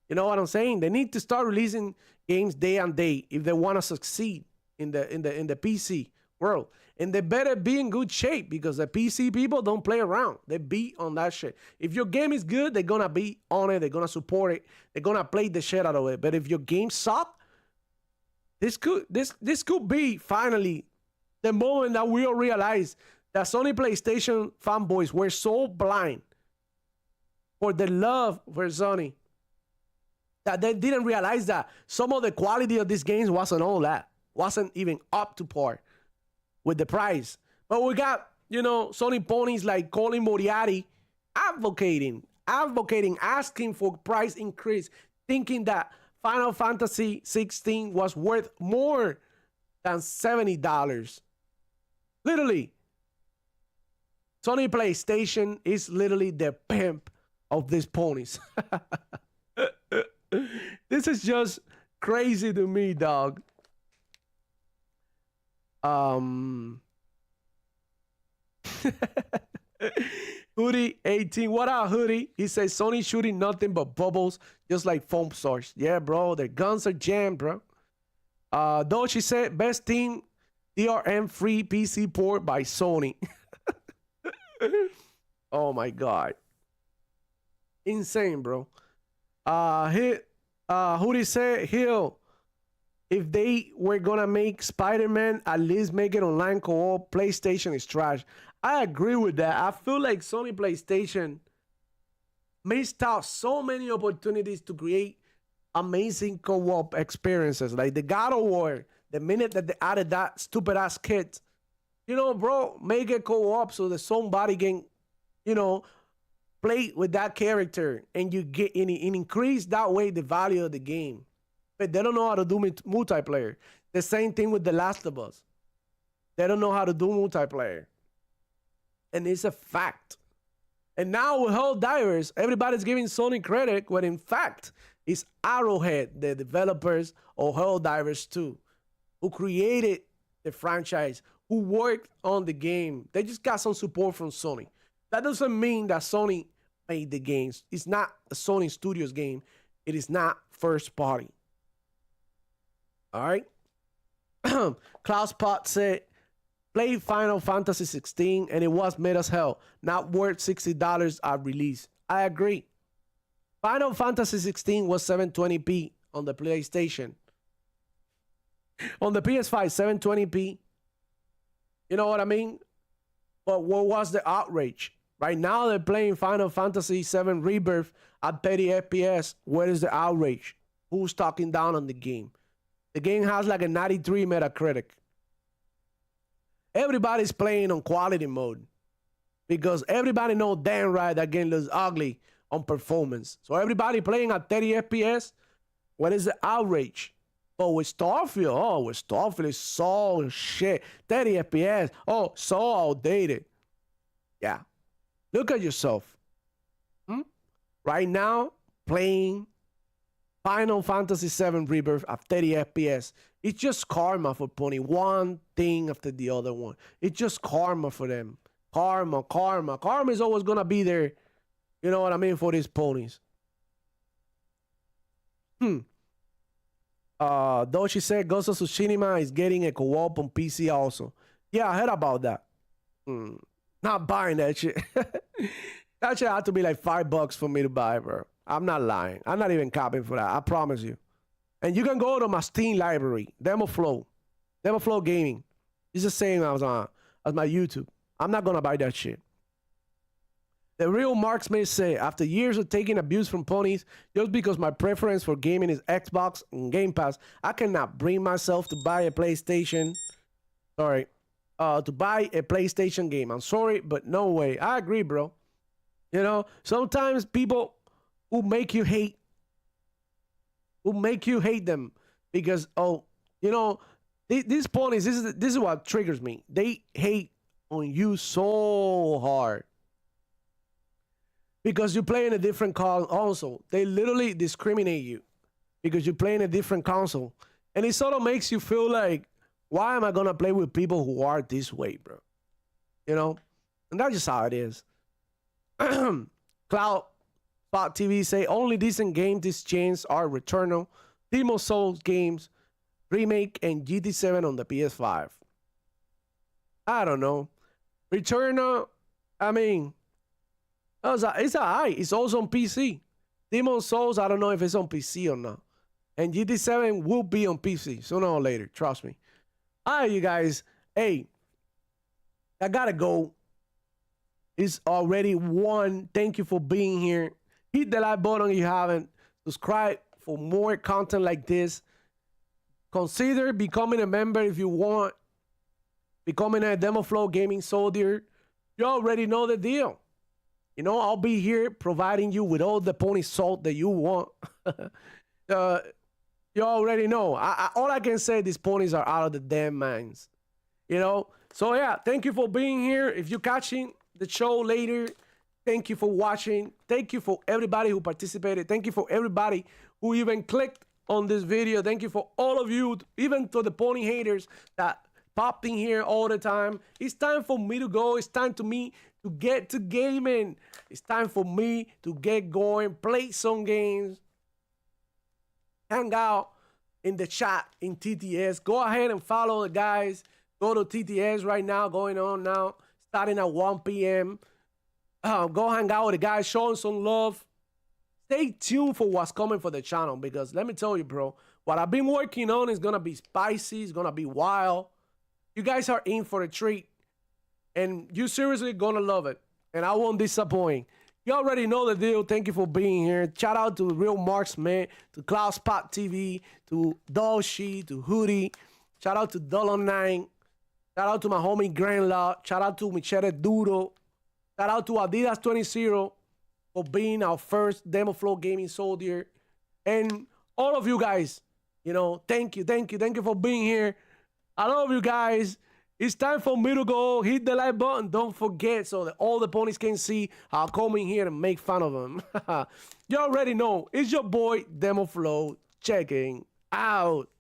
You know what I'm saying? They need to start releasing games day and day if they want to succeed in the PC world. And they better be in good shape because the PC people don't play around. They be on that shit. If your game is good, they're gonna be on it. They're gonna support it. They're gonna play the shit out of it. But if your game suck, this could be finally the moment that we'll realize that Sony PlayStation fanboys were so blind for the love for Sony that they didn't realize that some of the quality of these games wasn't all that. Wasn't even up to par with the price. But we got, you know, Sony ponies like Colin Moriarty advocating, asking for price increase, thinking that Final Fantasy 16 was worth more than $70. Literally, Sony PlayStation is literally the pimp of these ponies. This is just crazy to me, dog. Hoodie 18, what up, Hoodie? He says Sony shooting nothing but bubbles, just like foam source. Yeah, bro, their guns are jammed, bro. Though she said best team DRM free PC port by Sony. Oh my god, insane, bro. Hoodie said Hill, if they were gonna make Spider-Man, at least make it online co-op. PlayStation is trash. I agree with that. I feel like Sony PlayStation missed out so many opportunities to create amazing co-op experiences. Like the God of War, the minute that they added that stupid ass kit, you know, bro, make it co-op so that somebody can, you know, play with that character and you get and increase that way the value of the game. But they don't know how to do multiplayer. The same thing with The Last of Us. They don't know how to do multiplayer. And it's a fact. And now with Helldivers, everybody's giving Sony credit when in fact it's Arrowhead, the developers of Helldivers 2, who created the franchise, who worked on the game. They just got some support from Sony. That doesn't mean that Sony made the games. It's not a Sony Studios game. It is not first party. All right. Klaus Pot said, play Final Fantasy 16 and it was mid as hell. Not worth $60 at release. I agree. Final Fantasy 16 was 720p on the PlayStation. On the PS5, 720p. You know what I mean? But what was the outrage? Right now they're playing Final Fantasy 7 Rebirth at 30 FPS. Where is the outrage? Who's talking down on the game? The game has like a 93 Metacritic. Everybody's playing on quality mode because everybody knows damn right that game looks ugly on performance. So everybody playing at 30 FPS. What is the outrage? But with Starfield is so shit. 30 FPS. Oh, so outdated. Yeah. Look at yourself. Right now, playing Final Fantasy VII Rebirth at 30 FPS. It's just karma for Pony. One thing after the other one. It's just karma for them. Karma. Karma is always going to be there. You know what I mean? For these ponies. Though she said Ghost of Tsushima is getting a co-op on PC also. Yeah, I heard about that. Not buying that shit. That shit had to be like $5 for me to buy, bro. I'm not lying. I'm not even copying for that. I promise you. And you can go to my Steam library, Demoflow Gaming. It's the same as my YouTube. I'm not gonna buy that shit. The real marksman say, after years of taking abuse from ponies, just because my preference for gaming is Xbox and Game Pass, I cannot bring myself to buy a PlayStation. Sorry, to buy a PlayStation game. I'm sorry, but no way. I agree, bro. You know, sometimes people who make you hate them because, oh, you know, these ponies, this is what triggers me. They hate on you so hard because you play in a different console. They literally discriminate you because you play in a different console, and it sort of makes you feel like, why am I gonna play with people who are this way, bro? You know, and that's just how it is. Cloud Spot TV say only decent games this chance are Returnal, Demon Souls games, Remake, and GT7 on the PS5. I don't know. Returnal, I mean, it's alright. It's also on PC. Demon Souls, I don't know if it's on PC or not. And GT7 will be on PC sooner or later. Trust me. Alright, you guys. Hey, I gotta go. It's already 1. Thank you for being here. Hit the like button if you haven't. Subscribe for more content like this. Consider becoming a member if you want. Becoming a Demoflow Gaming soldier. You already know the deal. You know, I'll be here providing you with all the pony salt that you want. You already know. All I can say, these ponies are out of the damn minds. You know? So, yeah, thank you for being here. If you're catching the show later, thank you for watching. Thank you for everybody who participated. Thank you for everybody who even clicked on this video. Thank you for all of you, even to the pony haters that popped in here all the time. It's time for me to go. It's time to me to get to gaming. It's time for me to get going, play some games, hang out in the chat in TTS. Go ahead and follow the guys. Go to TTS right now, going on now, starting at 1 p.m. Go hang out with the guys, show them some love. Stay tuned for what's coming for the channel, because let me tell you, bro, what I've been working on is going to be spicy. It's going to be wild. You guys are in for a treat, and you seriously going to love it, and I won't disappoint. You already know the deal. Thank you for being here. Shout out to Real Marksman, to Cloud Spot TV, to Dolshi, to Hoodie. Shout out to Dollar9. Shout out to my homie Grandlaw. Shout out to Michele Duro. Shout out to Adidas 20 for being our first Demoflow Gaming soldier. And all of you guys, you know, thank you for being here. I love you guys. It's time for me to go. Hit the like button. Don't forget, so that all the ponies can see I'll come in here and make fun of them. You already know. It's your boy, Demoflow, checking out.